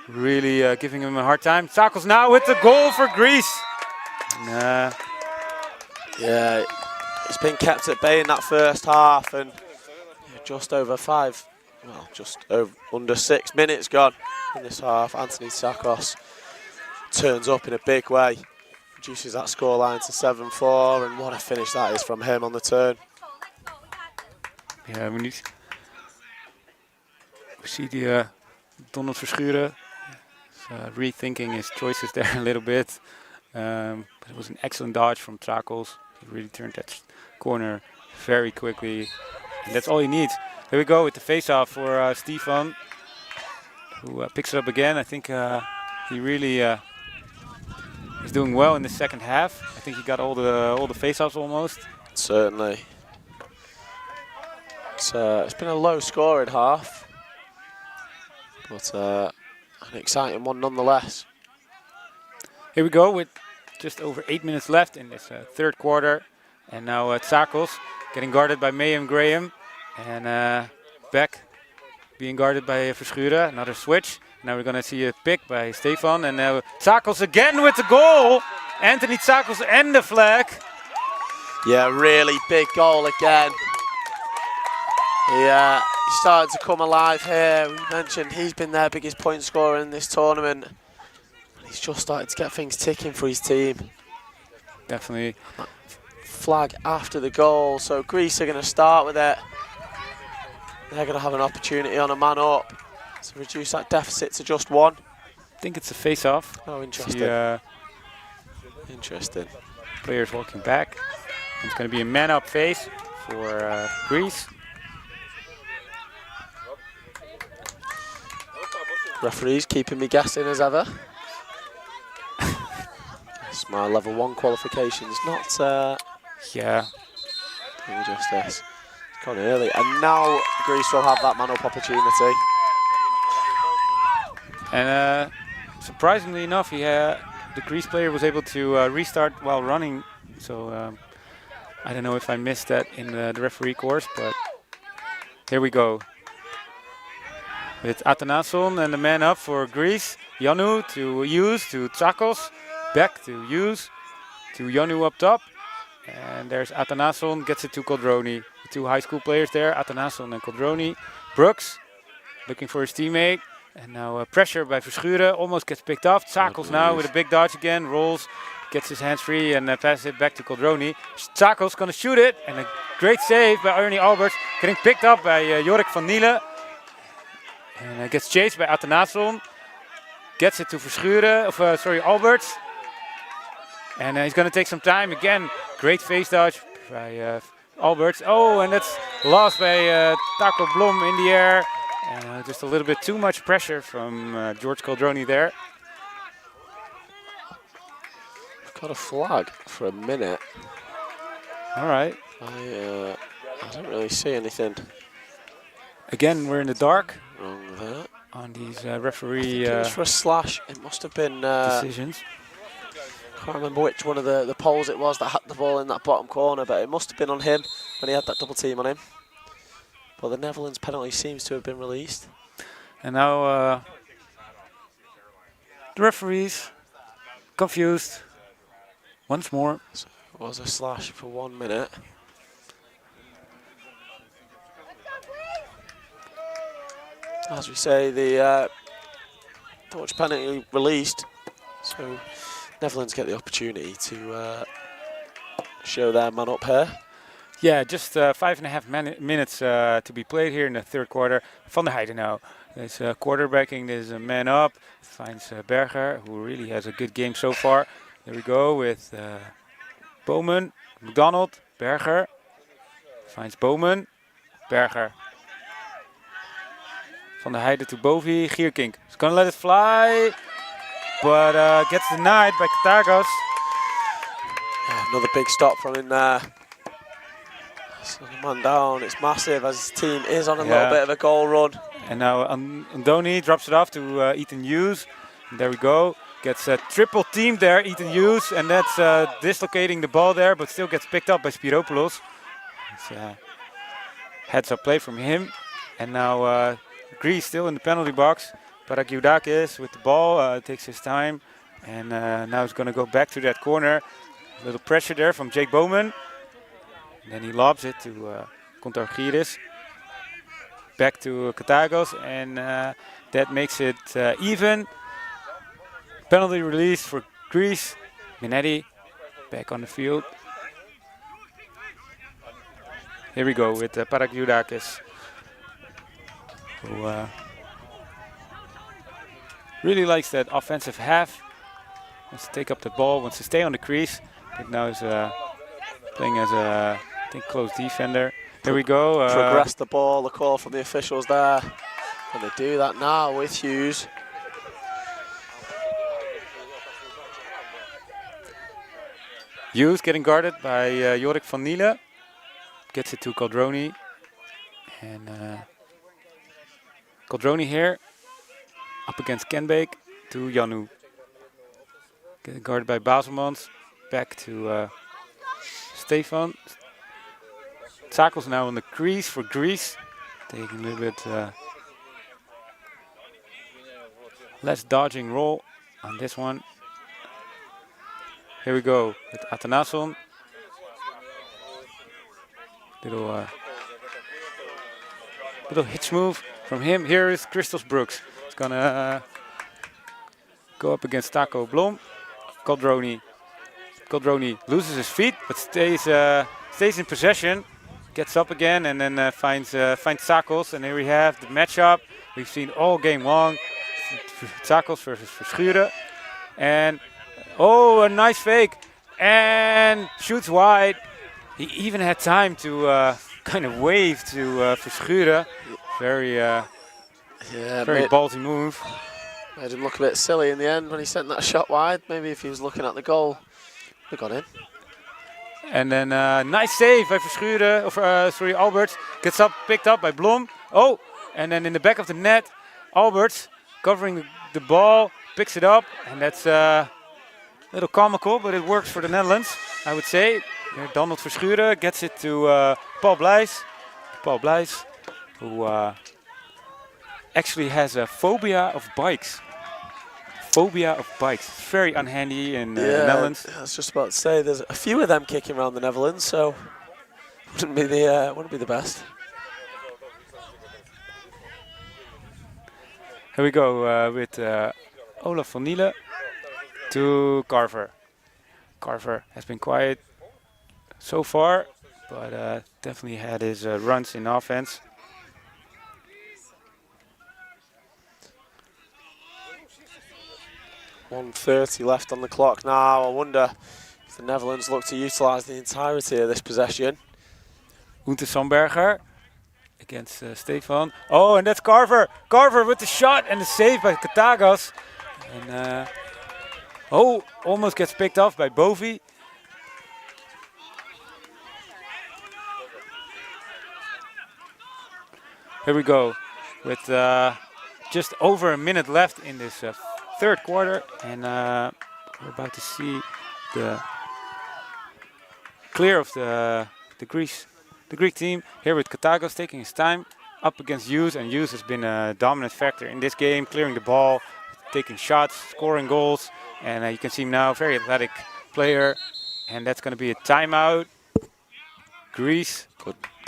really giving him a hard time. Tsakos now with the goal for Greece. And, yeah, it's been kept at bay in that first half, and just over under 6 minutes gone in this half. Anthony Tsakos turns up in a big way, reduces that scoreline to 7-4, and what a finish that is from him on the turn. Yeah, we see the Donald Verschuren rethinking his choices there a little bit. But it was an excellent dodge from Tsakos. He really turned that corner very quickly, and that's all he needs. Here we go with the face-off for Stefan, who picks it up again. I think he really is doing well in the second half. I think he got all the face-offs almost. Certainly. It's been a low-scoring half, but an exciting one nonetheless. Here we go with just over 8 minutes left in this third quarter. And now Tsakos getting guarded by Mayhem Graham. And Beck being guarded by Verschuren. Another switch. Now we're going to see a pick by Stefan. And Tsakos again with the goal. Anthony Tsakos and the flag. Yeah, really big goal again. Yeah, he's starting to come alive here. We mentioned he's been their biggest point scorer in this tournament. He's just started to get things ticking for his team. Definitely. Flag after the goal, so Greece are going to start with it. They're going to have an opportunity on a man up to reduce that deficit to just 1. I think it's a face-off. Oh, interesting. Interesting. Players walking back. It's going to be a man-up face for Greece. Referees keeping me guessing as ever. It's my level 1 qualifications, not yeah. doing justice. It's gone early, and now Greece will have that man-up opportunity. And surprisingly enough, the Greece player was able to restart while running. So I don't know if I missed that in the referee course, but here we go. With Athanason and the man up for Greece. Janu to Hughes to Tsakos. Back to Hughes to Janu up top. And there's Athanason, gets it to Kodroni. The 2 high school players there, Athanason and Kodroni. Brooks looking for his teammate. And now pressure by Verschuren, almost gets picked off. Tsakos now with a big dodge again, rolls, gets his hands free and passes it back to Kodroni. Tsakos gonna shoot it, and a great save by Ernie Alberts, getting picked up by Jorik van Nielen. And gets chased by Athanason. gets it to Verschuren, Alberts. And he's going to take some time. Again, great face dodge by Alberts. Oh, and that's lost by Taco Blom in the air. And just a little bit too much pressure from George Caldroni there. Got a flag for a minute. All right. I don't really see anything Again, we're in the dark wrong with that. on these I think referee it was for a slash. It must have been. decisions. Can't remember which one of the poles it was that had the ball in that bottom corner, but it must have been on him when he had that double team on him. But the Netherlands penalty seems to have been released. And now the referees confused once more. So it was a slash for 1 minute. As we say, the Dutch penalty released, so Netherlands get the opportunity to show their man up here. Yeah, just 5.5 minutes to be played here in the third quarter. Van der Heijden now is quarterbacking. There's a man up. Finds Berger, who really has a good game so far. There we go with Bowman, McDonald, Berger. Finds Bowman, Berger. Van der Heijden to Bovi, Gierkink. He's gonna let it fly, but gets denied by Katagos. Yeah, another big stop from in there. So the man down, it's massive as his team is on a little bit of a goal run. And now Andoni drops it off to Ethan Hughes. And there we go. Gets a triple team there, Ethan Hughes, and that's dislocating the ball there, but still gets picked up by Spiropoulos. It's a heads-up play from him. And now Greece still in the penalty box. Paragiudakis with the ball, takes his time. And now he's going to go back to that corner. A little pressure there from Jake Bowman. And then he lobs it to Kontargiris. Back to Katagos, and that makes it even. Penalty release for Greece. Minetti back on the field. Here we go with Paragiudakis, who really likes that offensive half. Wants to take up the ball, wants to stay on the crease, but now is playing as a close defender. Here we go. Progress the ball, the call from the officials there. And they do that now with Hughes. Hughes getting guarded by Jorik van Niele. Gets it to Caldroni. And Caldroni here. Up against Kenbeek to Janu. Getting guarded by Baselmans. Back to Stefan. Tsakos now on the crease for Greece. Taking a little bit less dodging roll on this one. Here we go with Athanason. Little hitch move from him. Here is Christos Brooks. It's gonna go up against Taco Blom. Caldroni loses his feet, but stays in possession. Gets up again and then finds Tsakos. And here we have the matchup we've seen all game long. Tsakos versus Verschuren. And oh, a nice fake. And shoots wide. He even had time to kind of wave to Verschuren. Very ballsy move. Made him look a bit silly in the end when he sent that shot wide. Maybe if he was looking at the goal, he got in. And then nice save by Verschuren, Alberts. Gets picked up by Blom. Oh, and then in the back of the net, Alberts covering the ball, picks it up, and that's a little comical, but it works for the Netherlands, I would say. Here, Donald Verschuren gets it to Paul Blijs. Paul Blijs, who actually has a phobia of bikes. Phobia of bikes. It's very unhandy in the Netherlands. I was just about to say, there's a few of them kicking around the Netherlands, so wouldn't be the best. Here we go with Olaf van Niele to Carver. Carver has been quiet so far, but definitely had his runs in offense. 1:30 left on the clock now. I wonder if the Netherlands look to utilise the entirety of this possession. Unter Somberger against Stefan. Oh, and that's Carver. Carver with the shot and the save by Katagos. And almost gets picked off by Bovi. Here we go with just over a minute left in this third quarter, and we're about to see the clear of the Greek team here with Katagos taking his time up against Hughes, and Hughes has been a dominant factor in this game, clearing the ball, taking shots, scoring goals, and you can see him now, very athletic player, and that's going to be a timeout. Greece.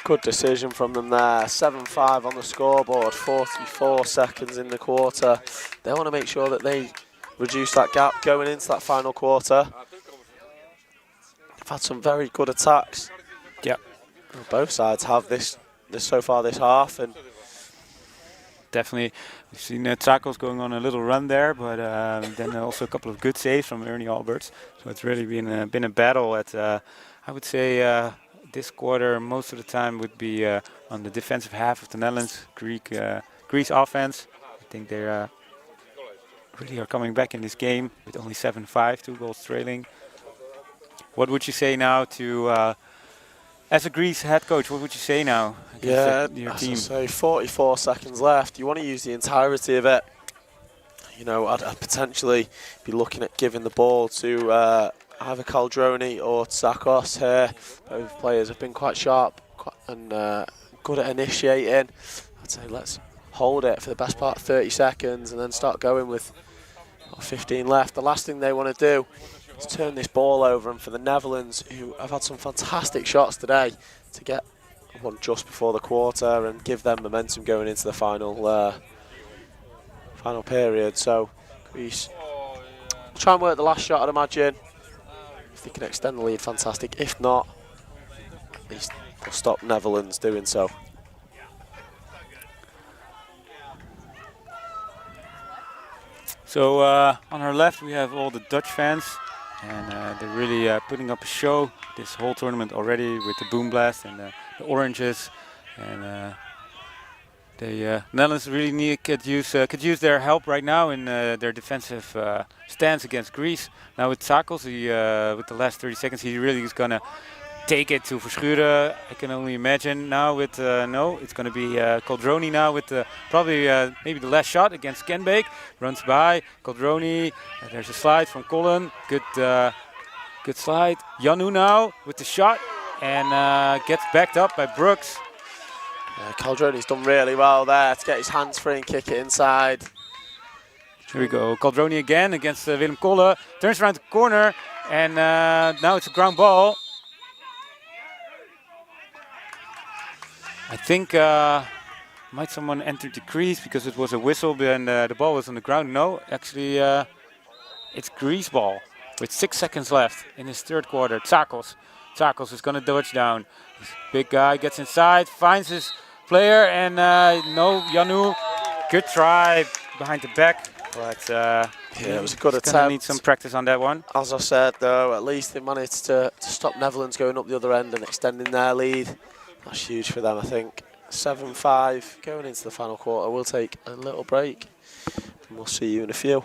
Good decision from them there. 7-5 on the scoreboard, 44 seconds in the quarter. They want to make sure that they reduce that gap going into that final quarter. They've had some very good attacks. Yeah. Both sides have this so far this half, and definitely we've seen Tsakos going on a little run there, but then also a couple of good saves from Ernie Alberts. So it's really been a battle at I would say this quarter most of the time would be on the defensive half of the Netherlands. Greece offense, I think they really are coming back in this game with only 7-5, 2 goals trailing. What would you say now to as a Greece head coach, what would you say now against your team? As I say, 44 seconds left. You want to use the entirety of it. You know, I'd potentially be looking at giving the ball to either Caldroni or Tsakos here. Both players have been quite sharp and good at initiating. I'd say let's hold it for the best part of 30 seconds and then start going with 15 left. The last thing they want to do is turn this ball over, and for the Netherlands, who have had some fantastic shots today, to get one just before the quarter and give them momentum going into the final period. So Greece try and work the last shot, I'd imagine. If they can extend the lead, fantastic. If not, at least they'll stop Netherlands doing so. So on our left we have all the Dutch fans, and they're really putting up a show this whole tournament already with the boom blast and the oranges, and the Netherlands really could use their help right now in their defensive stance against Greece. Now with Tsakos, with the last 30 seconds, he really is gonna take it to Verschuren. I can only imagine now with it's going to be Caldroni now with probably maybe the last shot against Kenbeek. Runs by Caldroni. There's a slide from Colin. Good slide. Janu now with the shot and gets backed up by Brooks. Caldroni's done really well there to get his hands free and kick it inside. Here we go. Caldroni again against Willem Kolle. Turns around the corner and now it's a ground ball. I think might someone enter the crease because it was a whistle and the ball was on the ground. No, actually it's Greece ball with 6 seconds left in his third quarter. Tsakos is going to dodge down. This big guy gets inside, finds his player, and no, Janu, good try behind the back. But it was a good attempt. Gonna need some practice on that one. As I said, though, at least they managed to stop Netherlands going up the other end and extending their lead. That's huge for them, I think. 7-5 going into the final quarter. We'll take a little break and we'll see you in a few.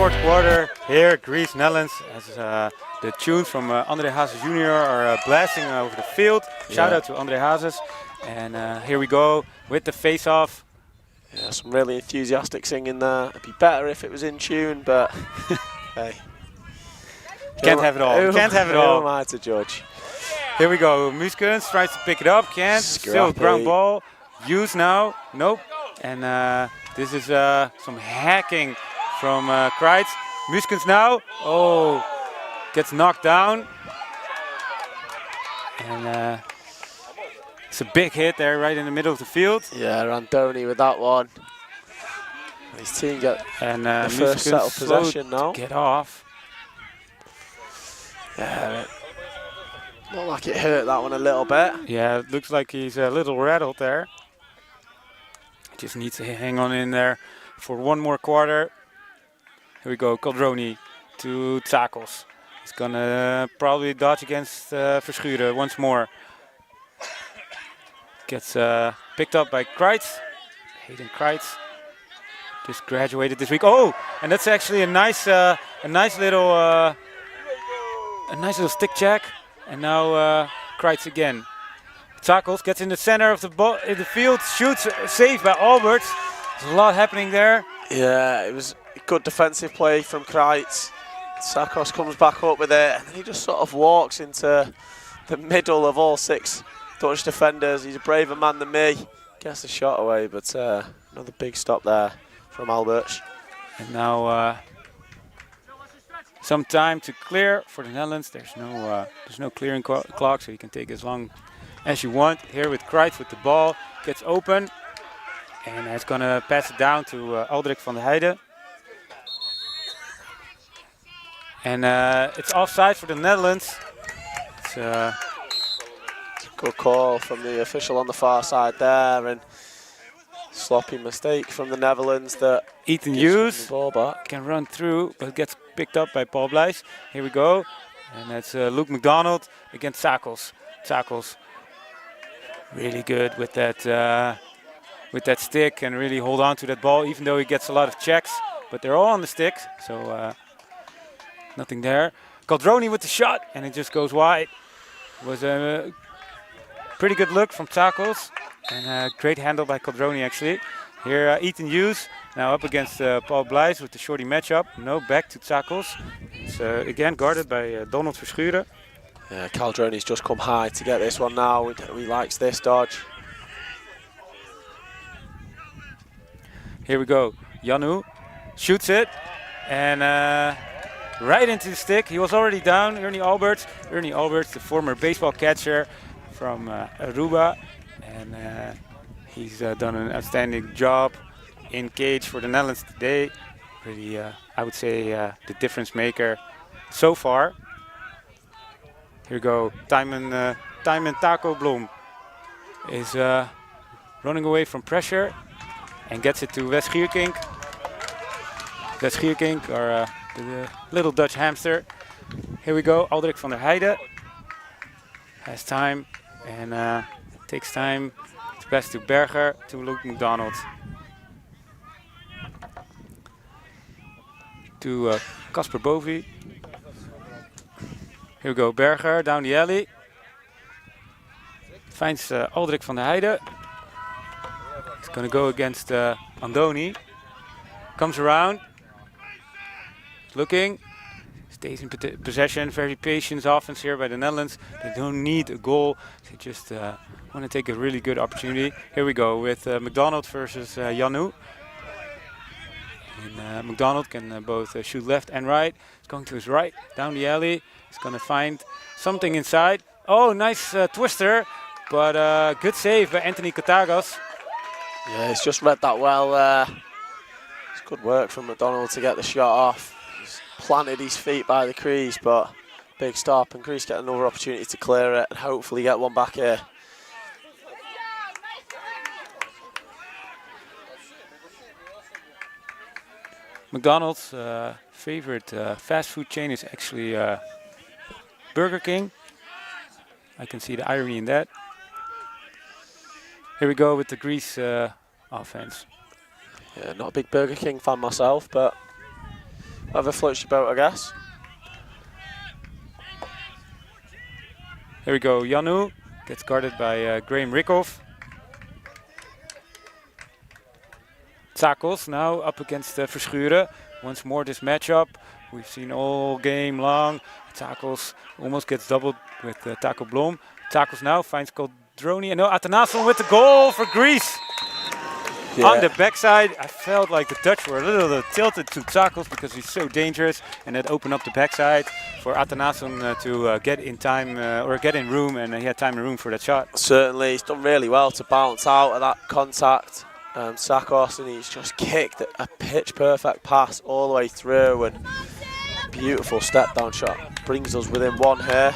fourth quarter here, Greece, Netherlands, as the tunes from André Hazes Jr. are blasting over the field. Shout out to André Hazes. And here we go with the face-off. Yeah, some really enthusiastic singing there. It'd be better if it was in tune, but hey. Can't have it all. Can't have it all. Who am I to judge? Here we go. Muskens tries to pick it up. Can't. Still ground ball. Use now. Nope. And this is some hacking from Kreitz. Muskens now. Oh, gets knocked down. And it's a big hit there right in the middle of the field. Yeah, Randoni with that one. His team get the first set of possession now. Get off. Yeah, it looked like it hurt that one a little bit. Yeah, it looks like he's a little rattled there. Just needs to hang on in there for one more quarter. Here we go, Caldroni to Tsakos. He's gonna probably dodge against Verschuren once more. Gets picked up by Kreitz. Hayden Kreitz just graduated this week. Oh, and that's actually a nice little stick check. And now Kreitz again. Tsakos gets in the center of the field, shoots, saved by Alberts. There's a lot happening there. Yeah, it was a good defensive play from Kreitz. Tsakos comes back up with it, and then he just sort of walks into the middle of all 6 Dutch defenders. He's a braver man than me. Gets the shot away, but another big stop there from Alberts. And now some time to clear for the Netherlands. There's no clearing clock, so you can take as long as you want. Here with Kreitz with the ball, gets open, and it's gonna pass it down to Aldrich van der Heijden. And it's offside for the Netherlands. It's a good call from the official on the far side there, and sloppy mistake from the Netherlands that Ethan Hughes ball back. Can run through, but gets picked up by Paul Blijs. Here we go, and that's Luke McDonald against Tsakos. Tsakos really good with that stick and really hold on to that ball, even though he gets a lot of checks, but they're all on the sticks, so nothing there. Caldroni with the shot, and it just goes wide. It was a pretty good look from Tsakos, and a great handle by Caldroni actually. Here Ethan Hughes now up against Paul Blijs with the shorty matchup. No, back to Tsakos. It's again guarded by Donald Verschuren. Yeah, Caldroni's just come high to get this one now. He likes this dodge. Here we go. Janu shoots it, and right into the stick. He was already down, Ernie Alberts. Ernie Alberts, the former baseball catcher from Aruba. And he's done an outstanding job in cage for the Netherlands today. Really, I would say, the difference maker so far. Here we go. Timon Taco Blom is running away from pressure and gets it to Wes Gierkink. Wes Gierkink, or the little Dutch hamster. Here we go. Aldrich van der Heijden has time and takes time. It's pass to Berger to Luke McDonald. To Casper Bovie. Here we go. Berger down the alley. Finds Aldrich van der Heijden. He's going to go against Andoni. Comes around. Looking. Stays in possession. Very patient offense here by the Netherlands. They don't need a goal. They just want to take a really good opportunity. Here we go with McDonald versus Janu. And McDonald can both shoot left and right. He's going to his right, down the alley. He's going to find something inside. Oh, nice twister, but good save by Anthony Katagos. Yeah, he's just read that well. It's good work from McDonald to get the shot off. He's planted his feet by the crease, but big stop, and Greece get another opportunity to clear it and hopefully get one back here. McDonald's favorite fast food chain is actually Burger King. I can see the irony in that. Here we go with the Greece offense. Yeah, not a big Burger King fan myself, but Whatever floats your boat, I guess. Here we go. Janu gets guarded by Graham Rickoff. Takels now up against Verschuren. Once more this matchup. We've seen all game long. Takels almost gets doubled with Taco Blom. Takels now finds Coldroni. And no, Athanason with the goal for Greece. Yeah. On the backside, I felt like the Dutch were a little tilted to Takels because he's so dangerous, and it opened up the backside for Athanason to get in time or get in room, and he had time and room for that shot. Certainly, he's done really well to bounce out of that contact. Sakos, and he's just kicked a pitch-perfect pass all the way through, and beautiful step-down shot. Brings us within one here.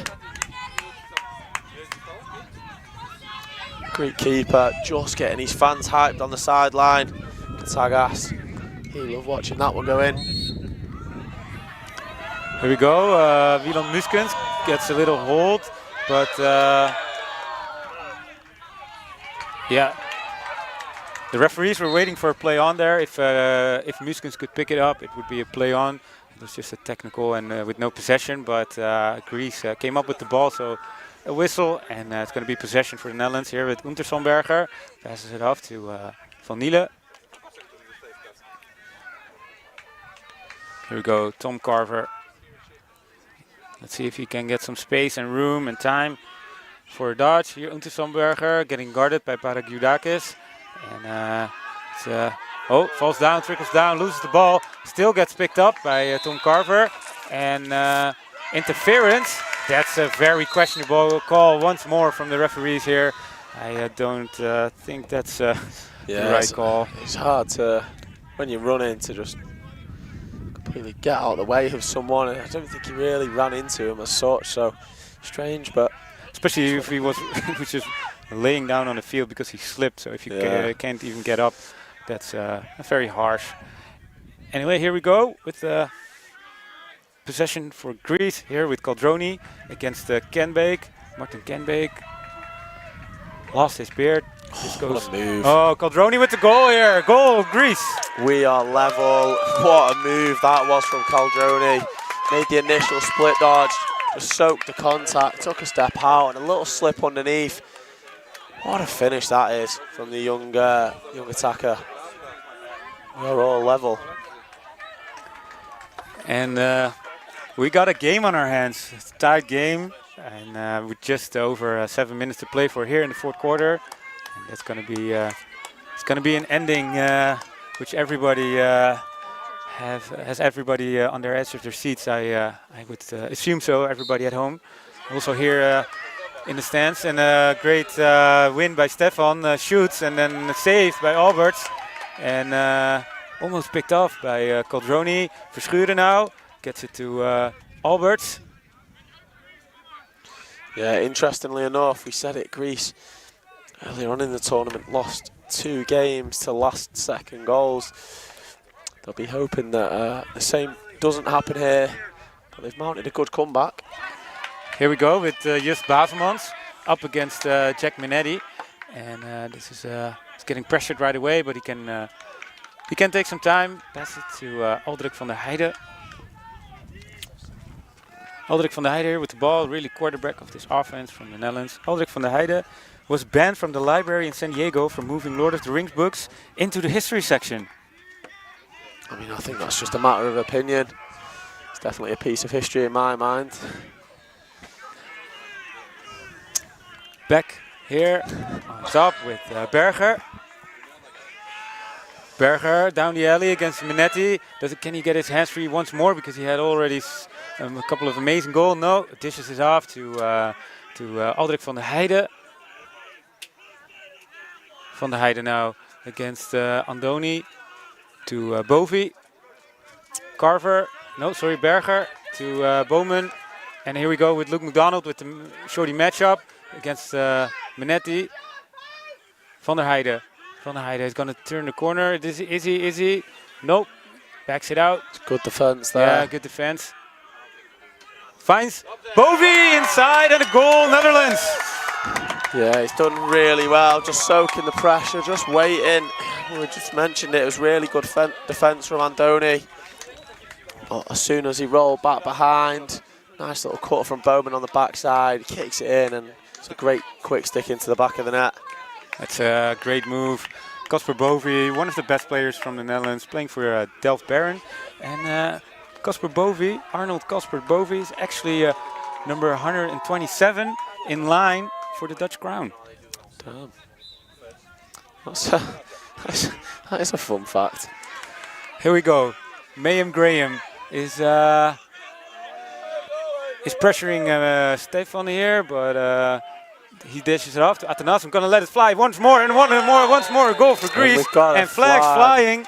Great keeper, just getting his fans hyped on the sideline. Tagas, he loved watching that one go in. Here we go, Wieland Muskens gets a little hold, but yeah. The referees were waiting for a play on there. If Muskens could pick it up, it would be a play on. It was just a technical and with no possession, but Greece came up with the ball, so a whistle, and it's going to be possession for the Netherlands here with Untersonberger. Passes it off to Van Niele. Here we go, Tom Carver. Let's see if he can get some space and room and time for Dutch. Here Untersonberger getting guarded by Paragiudakis. And falls down, trickles down, loses the ball, still gets picked up by Tom Carver. And interference, that's a very questionable call once more from the referees here. I don't think that's the right call. It's hard to, when you run in, to just completely get out of the way of someone. I don't think he really ran into him as such, so strange, but... Especially if he was just laying down on the field because he slipped, so if you can't even get up, that's very harsh. Anyway, here we go with the possession for Greece here with Coldroni against Kenbeek. Martin Kenbeek lost his beard. This goes. What a move. Oh, Coldroni with the goal here. Goal, Greece. We are level. What a move that was from Coldroni. Made the initial split dodge, just soaked the contact, took a step out, and a little slip underneath. What a finish that is from the young attacker. We're all level. And we got a game on our hands. It's a tight game, and with just over 7 minutes to play for here in the fourth quarter. And that's going to be it's going to be an ending which everybody has everybody on their edge of their seats. I would assume so. Everybody at home, also here. In the stands, and a great win by Stefan, shoots and then saved by Alberts, and almost picked off by Coldroni. Verschuren now gets it to Alberts. Yeah, interestingly enough, we said it, Greece earlier on in the tournament lost 2 games to last second goals. They'll be hoping that the same doesn't happen here, but they've mounted a good comeback. Here we go with Just Baselmans up against Jack Minetti, and this is he's getting pressured right away, but he can take some time. Pass it to Aldrik van der Heijden. Aldrik van der Heijden here with the ball, really quarterback of this offense from the Netherlands. Aldrik van der Heijden was banned from the library in San Diego for moving Lord of the Rings books into the history section. I mean, I think that's just a matter of opinion. It's definitely a piece of history in my mind. Back here on top with Berger. Berger down the alley against Minetti. Can he get his hands free once more because he had already a couple of amazing goals? No, dishes it off to Aldrik van der Heijden. Van der Heijden now against Andoni to Bovi. Carver, no, sorry, Berger to Bowman. And here we go with Luke McDonald with the shorty matchup against Minetti. Van der Heijden. Van der Heijden is going to turn the corner. Is he? Nope. Backs it out. Good defense there. Yeah, good defense. Finds Bovi inside and a goal, Netherlands. Yeah, he's done really well, just soaking the pressure, just waiting. We just mentioned it was really good defense from Andoni. But as soon as he rolled back behind, nice little cut from Bowman on the backside, kicks it in, and it's a great quick stick into the back of the net. That's a great move. Casper Bovie, one of the best players from the Netherlands, playing for Delft Baron. And Casper Bovie, Arnold Casper Bovie, is actually number 127 in line for the Dutch crown. Damn. That is a fun fact. Here we go. Mayhem Graham is pressuring Stefan here, but he dishes it off to Atanas. I'm going to let it fly once more, and once more a goal for Greece. And flags flying.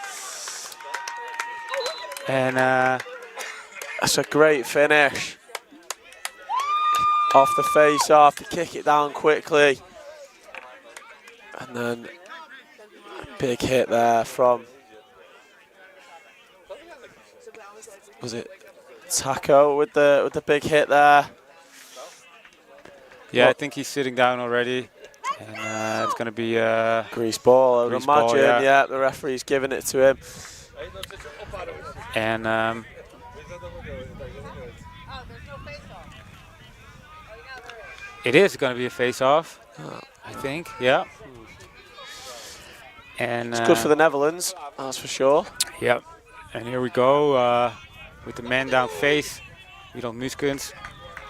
And that's a great finish. Off the face-off to kick it down quickly. And then a big hit there from, was it Taco with the big hit there? Yeah, I think he's sitting down already. And it's going to be Grease ball, I would Grease imagine. ball, yeah. The referee's giving it to him. And it is going to be a face-off, I think. Yeah. And it's good for the Netherlands, that's for sure. Yep. And here we go with the man down face, Wieland Muskens.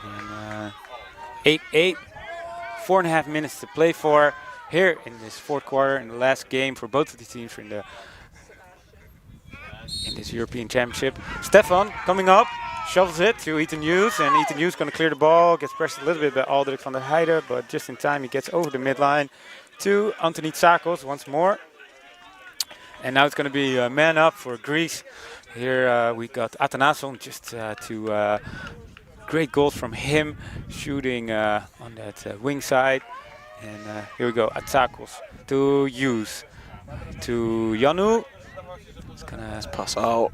And 8-8, 4.5 minutes to play for here in this fourth quarter, in the last game for both of the teams in this European Championship. Stefan coming up, shovels it to Ethan Hughes, and Ethan Hughes going to clear the ball, gets pressured a little bit by Aldrich van der Heijden, but just in time he gets over the midline to Anthony Tsakos once more. And now it's going to be a man up for Greece. Here we got Athanason, just two great goals from him, shooting on that wing side. And here we go, Tsakos to Hughes, to Janu. It's going to pass out.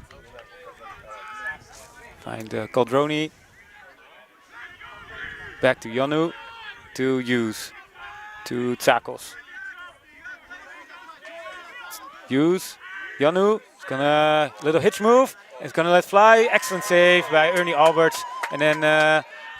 Find Caldroni. Back to Janu, to Hughes, to Tsakos. Hughes, Janu, it's gonna little hitch move. It's gonna let fly. Excellent save by Ernie Alberts. And then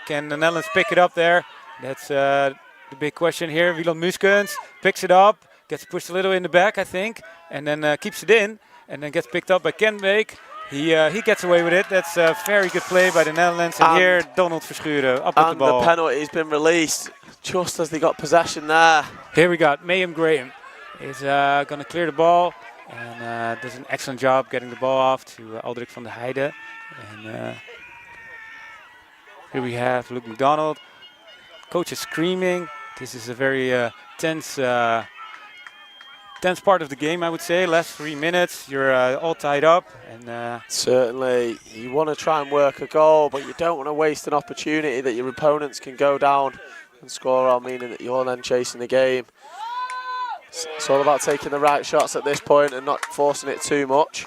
can the Netherlands pick it up there? That's the big question here. Wieland Muskens picks it up, gets pushed a little in the back, I think, and then keeps it in, and then gets picked up by Ken Beek. He gets away with it. That's a very good play by the Netherlands. And here Donald Verschuren up with the ball. And the penalty's been released just as they got possession there. Here we got Mayhem Graham. Is going to clear the ball and does an excellent job getting the ball off to Aldrich van der Heijden. And here we have Luke McDonald. Coach is screaming. This is a very tense part of the game, I would say. Last 3 minutes, you're all tied up. And certainly, you want to try and work a goal, but you don't want to waste an opportunity that your opponents can go down and score on, meaning that you're then chasing the game. It's all about taking the right shots at this point and not forcing it too much.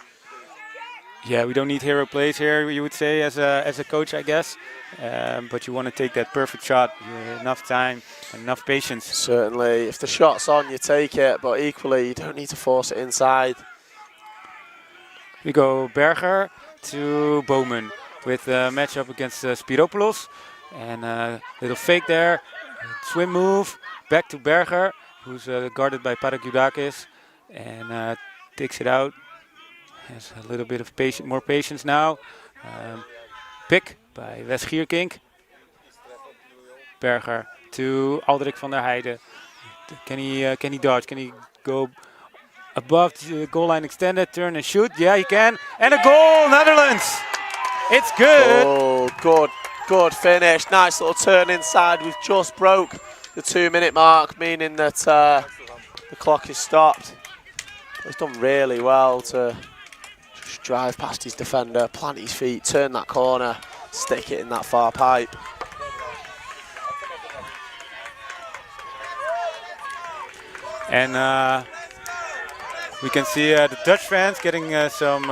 Yeah, we don't need hero plays here, you would say, as a coach, I guess. But you want to take that perfect shot. Enough time and enough patience. Certainly, if the shot's on, you take it, but equally, you don't need to force it inside. We go Berger to Bowman with a matchup against Spiropoulos. And little fake there, swim move, back to Berger, who's guarded by Paragoudakis, and takes it out. Has a little bit of more patience now. Pick by Wes Gierkink. Berger to Aldrich van der Heijden. Can he dodge? Can he go above the goal line extended, turn and shoot? Yeah, he can. And a goal, Netherlands! It's good. Oh, good finish. Nice little turn inside. We've just broke the 2-minute mark, meaning that the clock is stopped. He's done really well to just drive past his defender, plant his feet, turn that corner, stick it in that far pipe. And we can see the Dutch fans getting some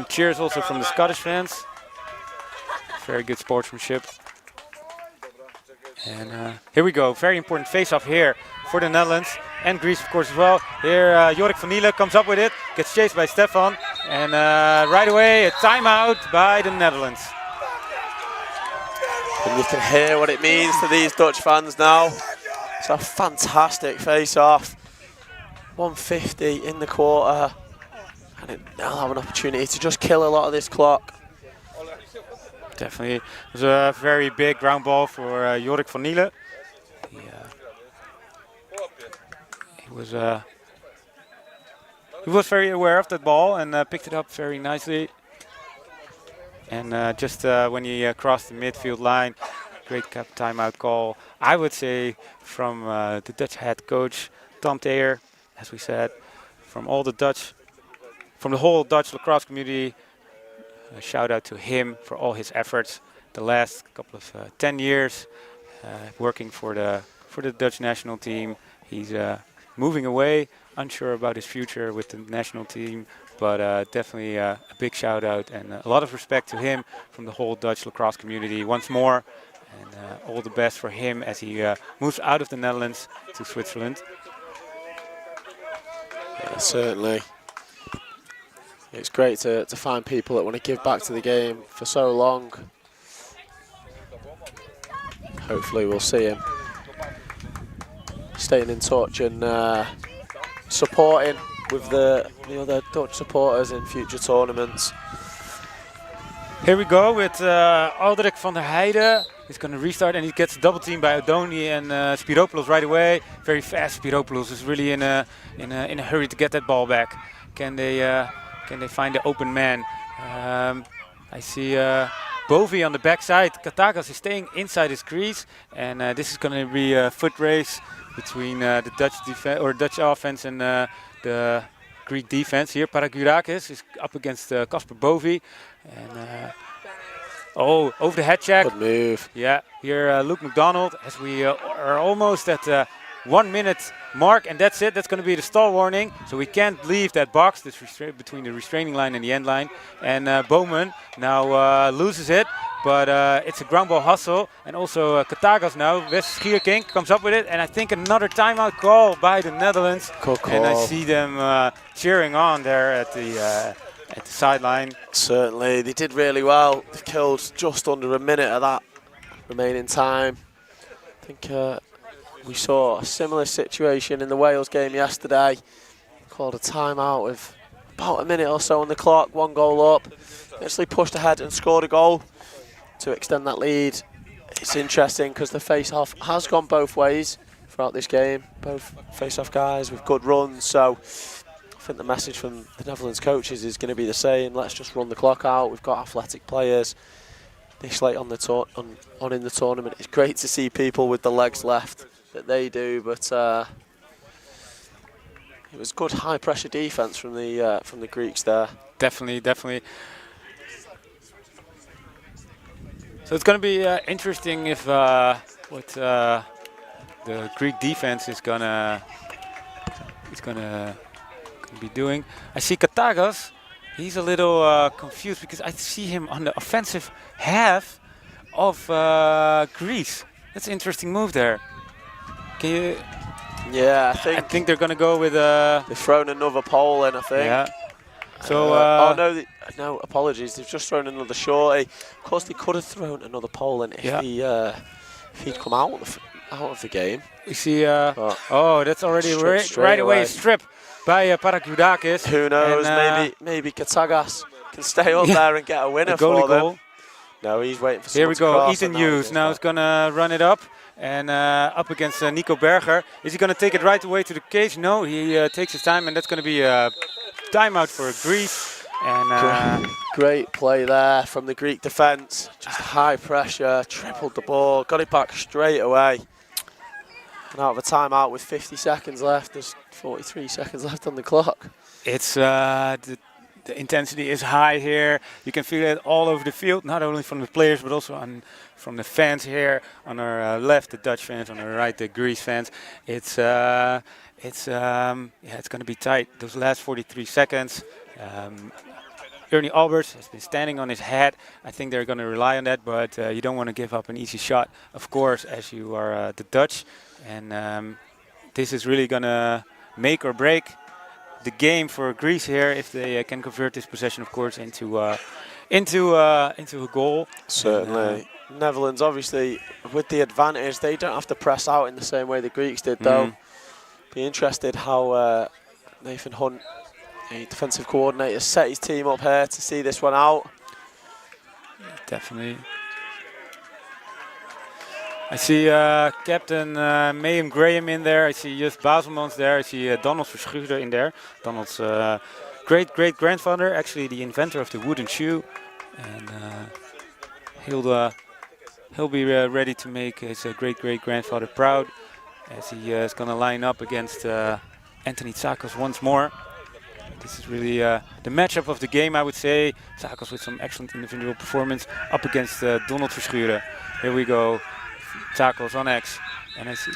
cheers also from the Scottish fans. Very good sportsmanship. And here we go, very important face-off here for the Netherlands and Greece, of course, as well. Here, Jorik van Nielen comes up with it, gets chased by Stefan, And right away, a timeout by the Netherlands. And you can hear what it means to these Dutch fans now. It's a fantastic face-off. 150 in the quarter. And they'll have an opportunity to just kill a lot of this clock. Definitely. It was a very big ground ball for Jorik van Nielen. He was very aware of that ball and picked it up very nicely. And just when he crossed the midfield line, great timeout call. I would say from the Dutch head coach Tom Thayer, as we said, from the whole Dutch lacrosse community. A shout out to him for all his efforts the last couple of 10 years working for the Dutch national team. He's moving away, unsure about his future with the national team, but definitely a big shout out and a lot of respect to him from the whole Dutch lacrosse community once more. And all the best for him as he moves out of the Netherlands to Switzerland. Yeah, certainly. It's great to find people that want to give back to the game for so long. Hopefully we'll see him staying in touch and supporting with the other Dutch supporters in future tournaments. Here we go with Aldrik van der Heijden. He's going to restart and he gets double teamed by Odoni and Spiropoulos right away. Very fast. Spiropoulos is really in a hurry to get that ball back. Can they find the open man? I see Bovie on the backside. Katagas is staying inside his crease, and this is going to be a foot race between the Dutch offense and the Greek defense. Here, Paragurakis is up against Kasper Bovie, and over the head check. Good move. Yeah, here Luke McDonald, as we are almost at 1 minute mark, and that's it. That's going to be the stall warning, so we can't leave that box between the restraining line and the end line. And Bowman now loses it, but it's a ground ball hustle, and also Katagas now. Wes Schierking comes up with it, and I think another timeout call by the Netherlands. Good call. And I see them cheering on there at the sideline. Certainly, they did really well. They killed just under a minute of that remaining time. I think we saw a similar situation in the Wales game yesterday. Called a timeout with about a minute or so on the clock, 1 goal up. Actually pushed ahead and scored a goal to extend that lead. It's interesting because the face-off has gone both ways throughout this game. Both face-off guys with good runs, so I think the message from the Netherlands coaches is going to be the same. Let's just run the clock out. We've got athletic players this late on in the tournament. It's great to see people with the legs left that they do, but it was good high pressure defense from the Greeks there. Definitely. So it's going to be interesting if what the Greek defense is gonna be doing. I see Katagas. He's a little confused because I see him on the offensive half of Greece. That's an interesting move there. Can you? Yeah, I think they're going to go with. They've thrown another pole in, I think. Yeah. So. Oh no! No, apologies. They've just thrown another shorty. Of course, they could have thrown another pole in if he'd come out of the game. We see. That's already right away strip by Paragoudakis. Who knows? And, maybe Katagas can stay up there and get a winner for them. Goal. No, he's waiting for. Here we go. Ethan Hughes now is gonna run it up. And up against Nico Berger. Is he going to take it right away to the cage? No, he takes his time, and that's going to be a timeout for Greece. And great play there from the Greek defence. Just high pressure, tripled the ball, got it back straight away. And out of a timeout with 50 seconds left. There's 43 seconds left on the clock. It's the intensity is high here. You can feel it all over the field, not only from the players, but also from the fans here. On our left, the Dutch fans. On our right, the Greece fans. It's going to be tight. Those last 43 seconds. Ernie Alberts has been standing on his head. I think they're going to rely on that, but you don't want to give up an easy shot, of course, as you are the Dutch. And this is really going to make or break the game for Greece here if they can convert this possession, of course, into a goal. Certainly. Netherlands, obviously, with the advantage, they don't have to press out in the same way the Greeks did, though. Be interested how Nathan Hunt, the defensive coordinator, set his team up here to see this one out. Definitely. I see Captain Mayhem Graham in there. I see Just Baselmans there. I see Donald Verschuren in there. Donald's great-great-grandfather, actually the inventor of the wooden shoe. And he'll be ready to make his great-great-grandfather proud as he is going to line up against Anthony Tsakos once more. This is really the matchup of the game, I would say. Tsakos with some excellent individual performance up against Donald Verschuren. Here we go. Tsakos on X. And I see...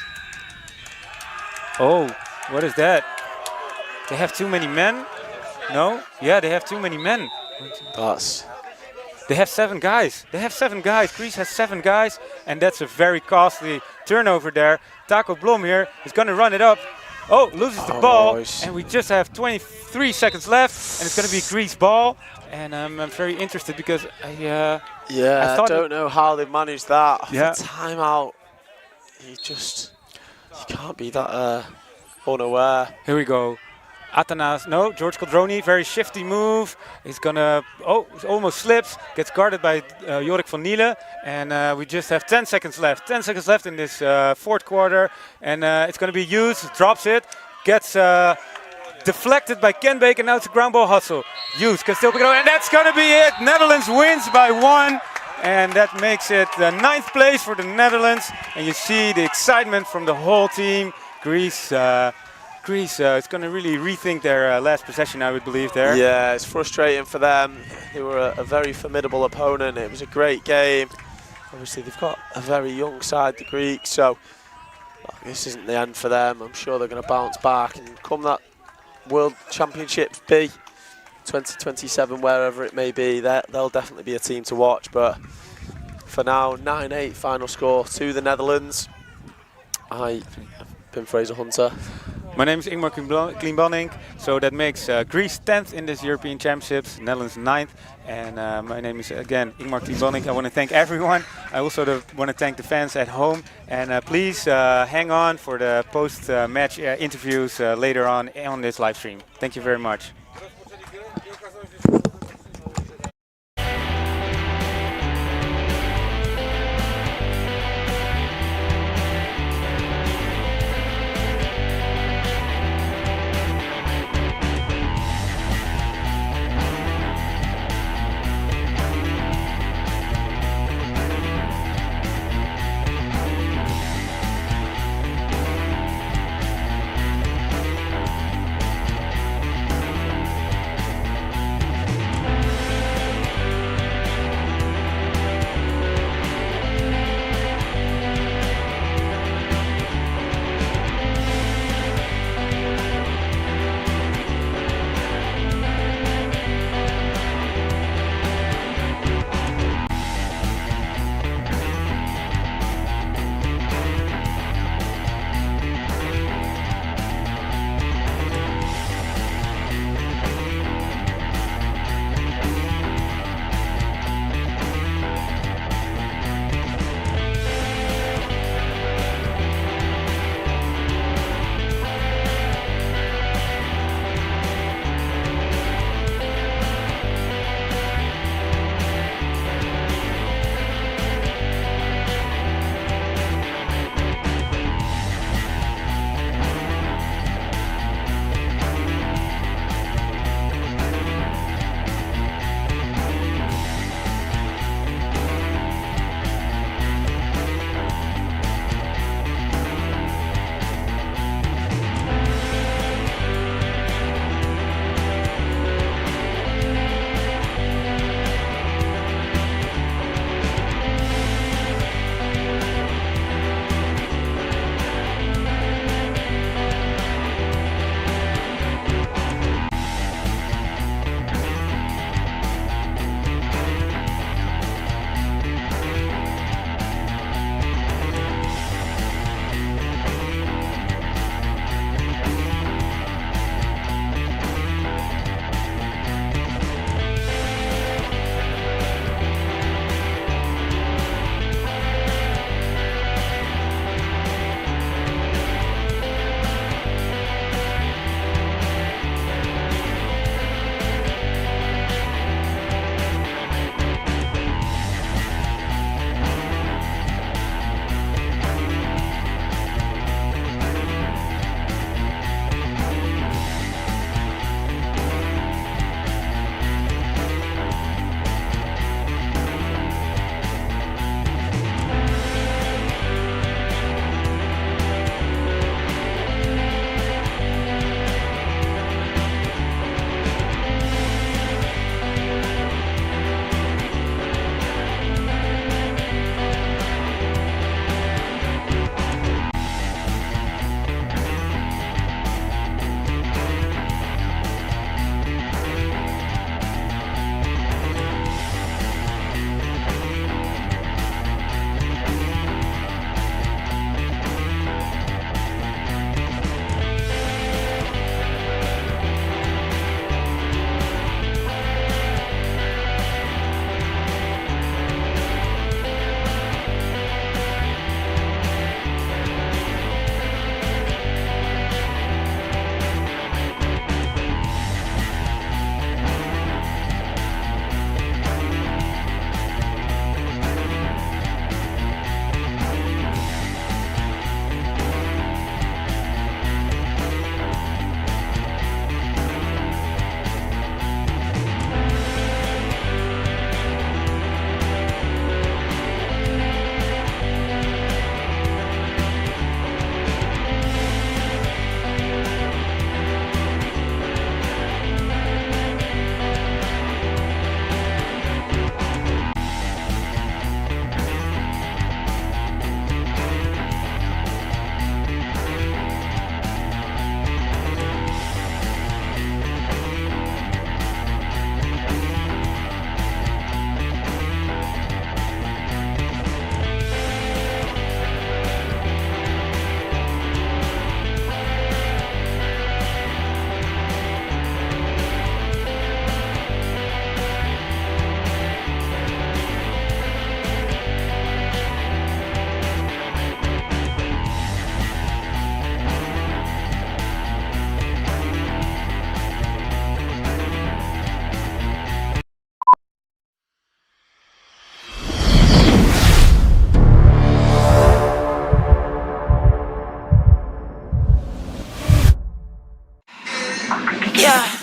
Oh, what is that? They have too many men? No? Yeah, they have too many men. They have 7 guys. They have 7 guys. Greece has 7 guys. And that's a very costly turnover there. Taco Blom here is going to run it up. Oh, loses the ball. Nice. And we just have 23 seconds left. And it's going to be Greece ball. And I'm very interested because I don't know how they managed that. Yeah. The timeout. You can't be that unaware. Here we go. George Caldroni, very shifty move. He's gonna, almost slips, gets guarded by Jorik van Nielen. And we just have 10 seconds left. 10 seconds left in this fourth quarter. And it's gonna be used, drops it, gets deflected by Ken Bake, and now it's a ground ball hustle. Hughes can still pick it up, and that's gonna be it. Netherlands wins by 1. And that makes it the 9th place for the Netherlands. And you see the excitement from the whole team. Greece is going to really rethink their last possession, I would believe, there. Yeah, it's frustrating for them. They were a very formidable opponent. It was a great game. Obviously, they've got a very young side, the Greeks, so this isn't the end for them. I'm sure they're going to bounce back and come that World Championships be 2027, wherever it may be, they'll definitely be a team to watch. But for now, 9-8 final score to the Netherlands. I've been Fraser Hunter. My name is Ingmar Klimbannink, so that makes Greece 10th in this European Championships, Netherlands 9th. And my name is, again, Ingmar Klimbannink. I want to thank everyone. I also want to thank the fans at home. And please hang on for the post-match interviews later on this live stream. Thank you very much.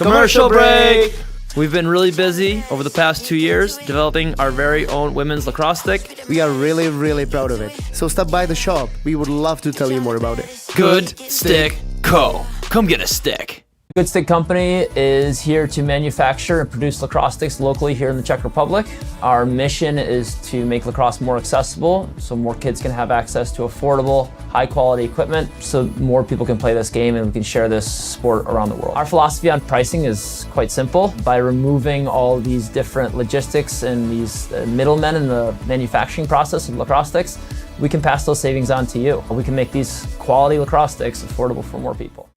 Commercial break! We've been really busy over the past 2 years developing our very own women's lacrosse stick. We are really, really proud of it. So stop by the shop. We would love to tell you more about it. Good Stick Co. Come get a stick. Good Stick Company is here to manufacture and produce lacrosse sticks locally here in the Czech Republic. Our mission is to make lacrosse more accessible so more kids can have access to affordable, high-quality equipment so more people can play this game and we can share this sport around the world. Our philosophy on pricing is quite simple. By removing all these different logistics and these middlemen in the manufacturing process of lacrosse sticks, we can pass those savings on to you. We can make these quality lacrosse sticks affordable for more people.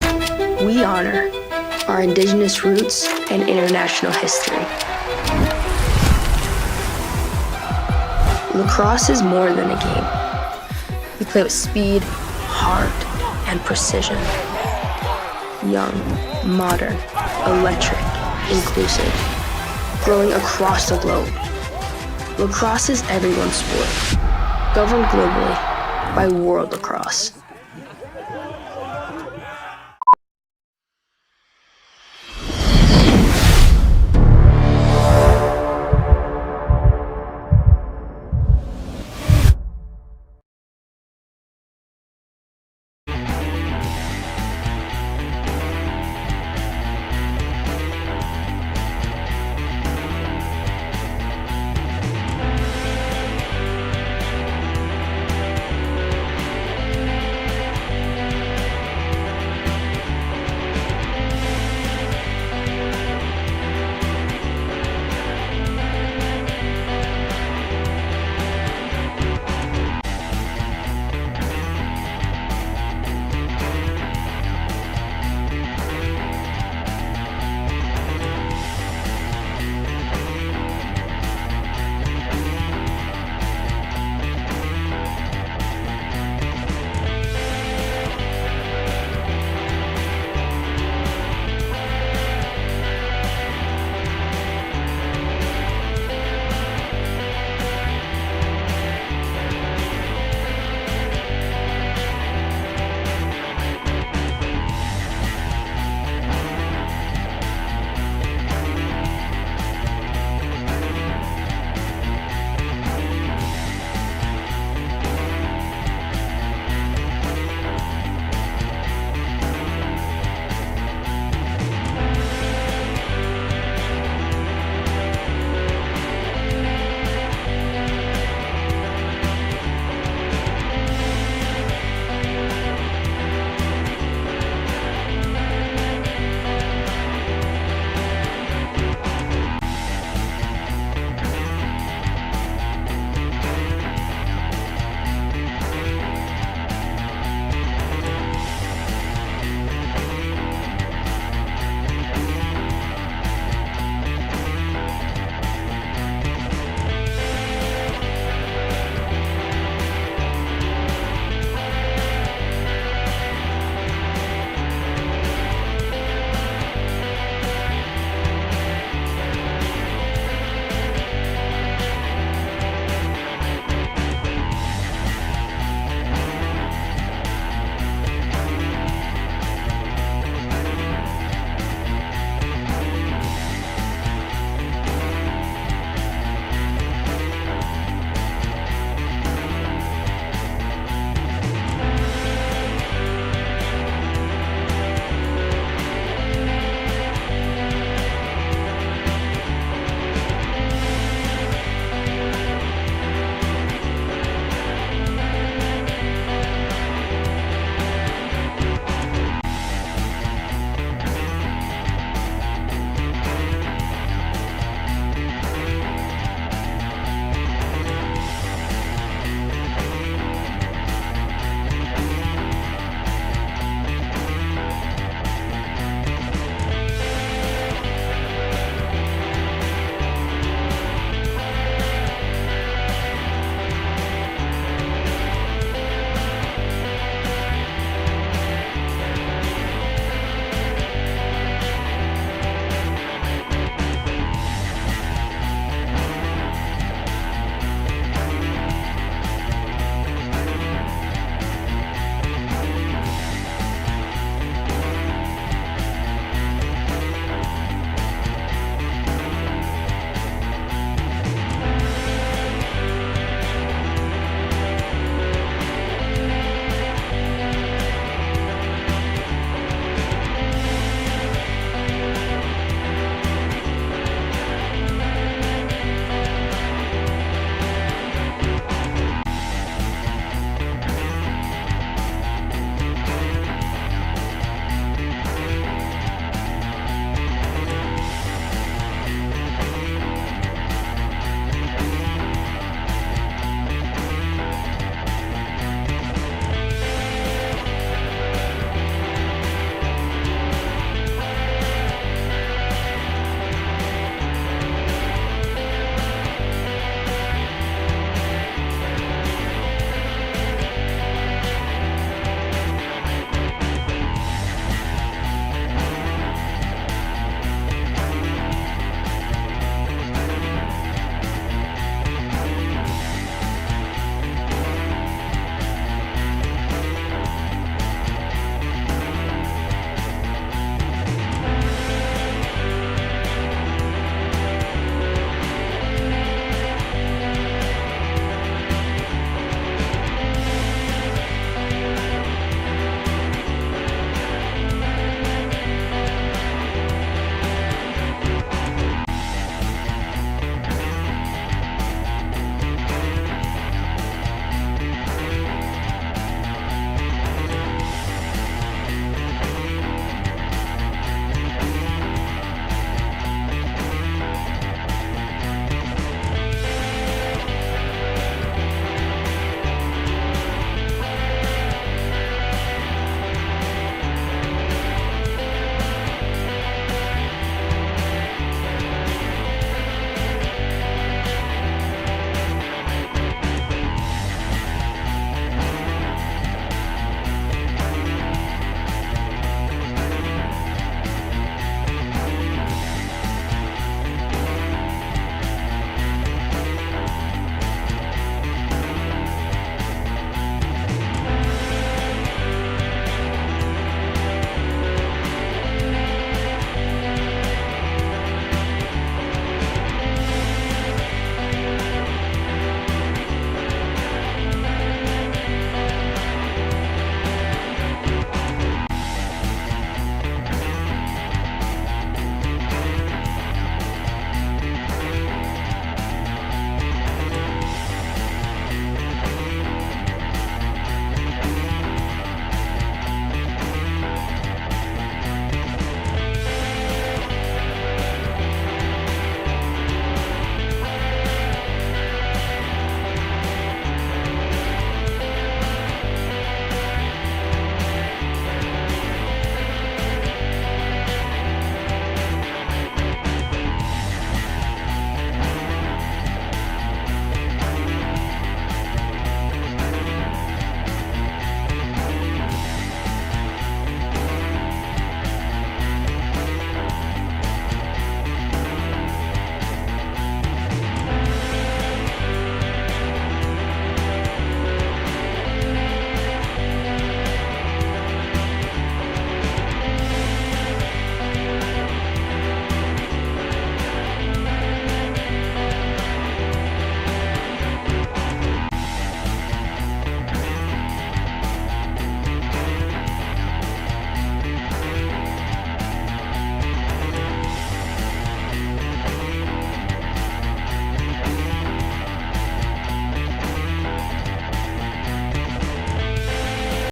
We honor our indigenous roots and international history. Lacrosse is more than a game. We play with speed, heart, and precision. Young, modern, electric, inclusive, growing across the globe. Lacrosse is everyone's sport, governed globally by World Lacrosse.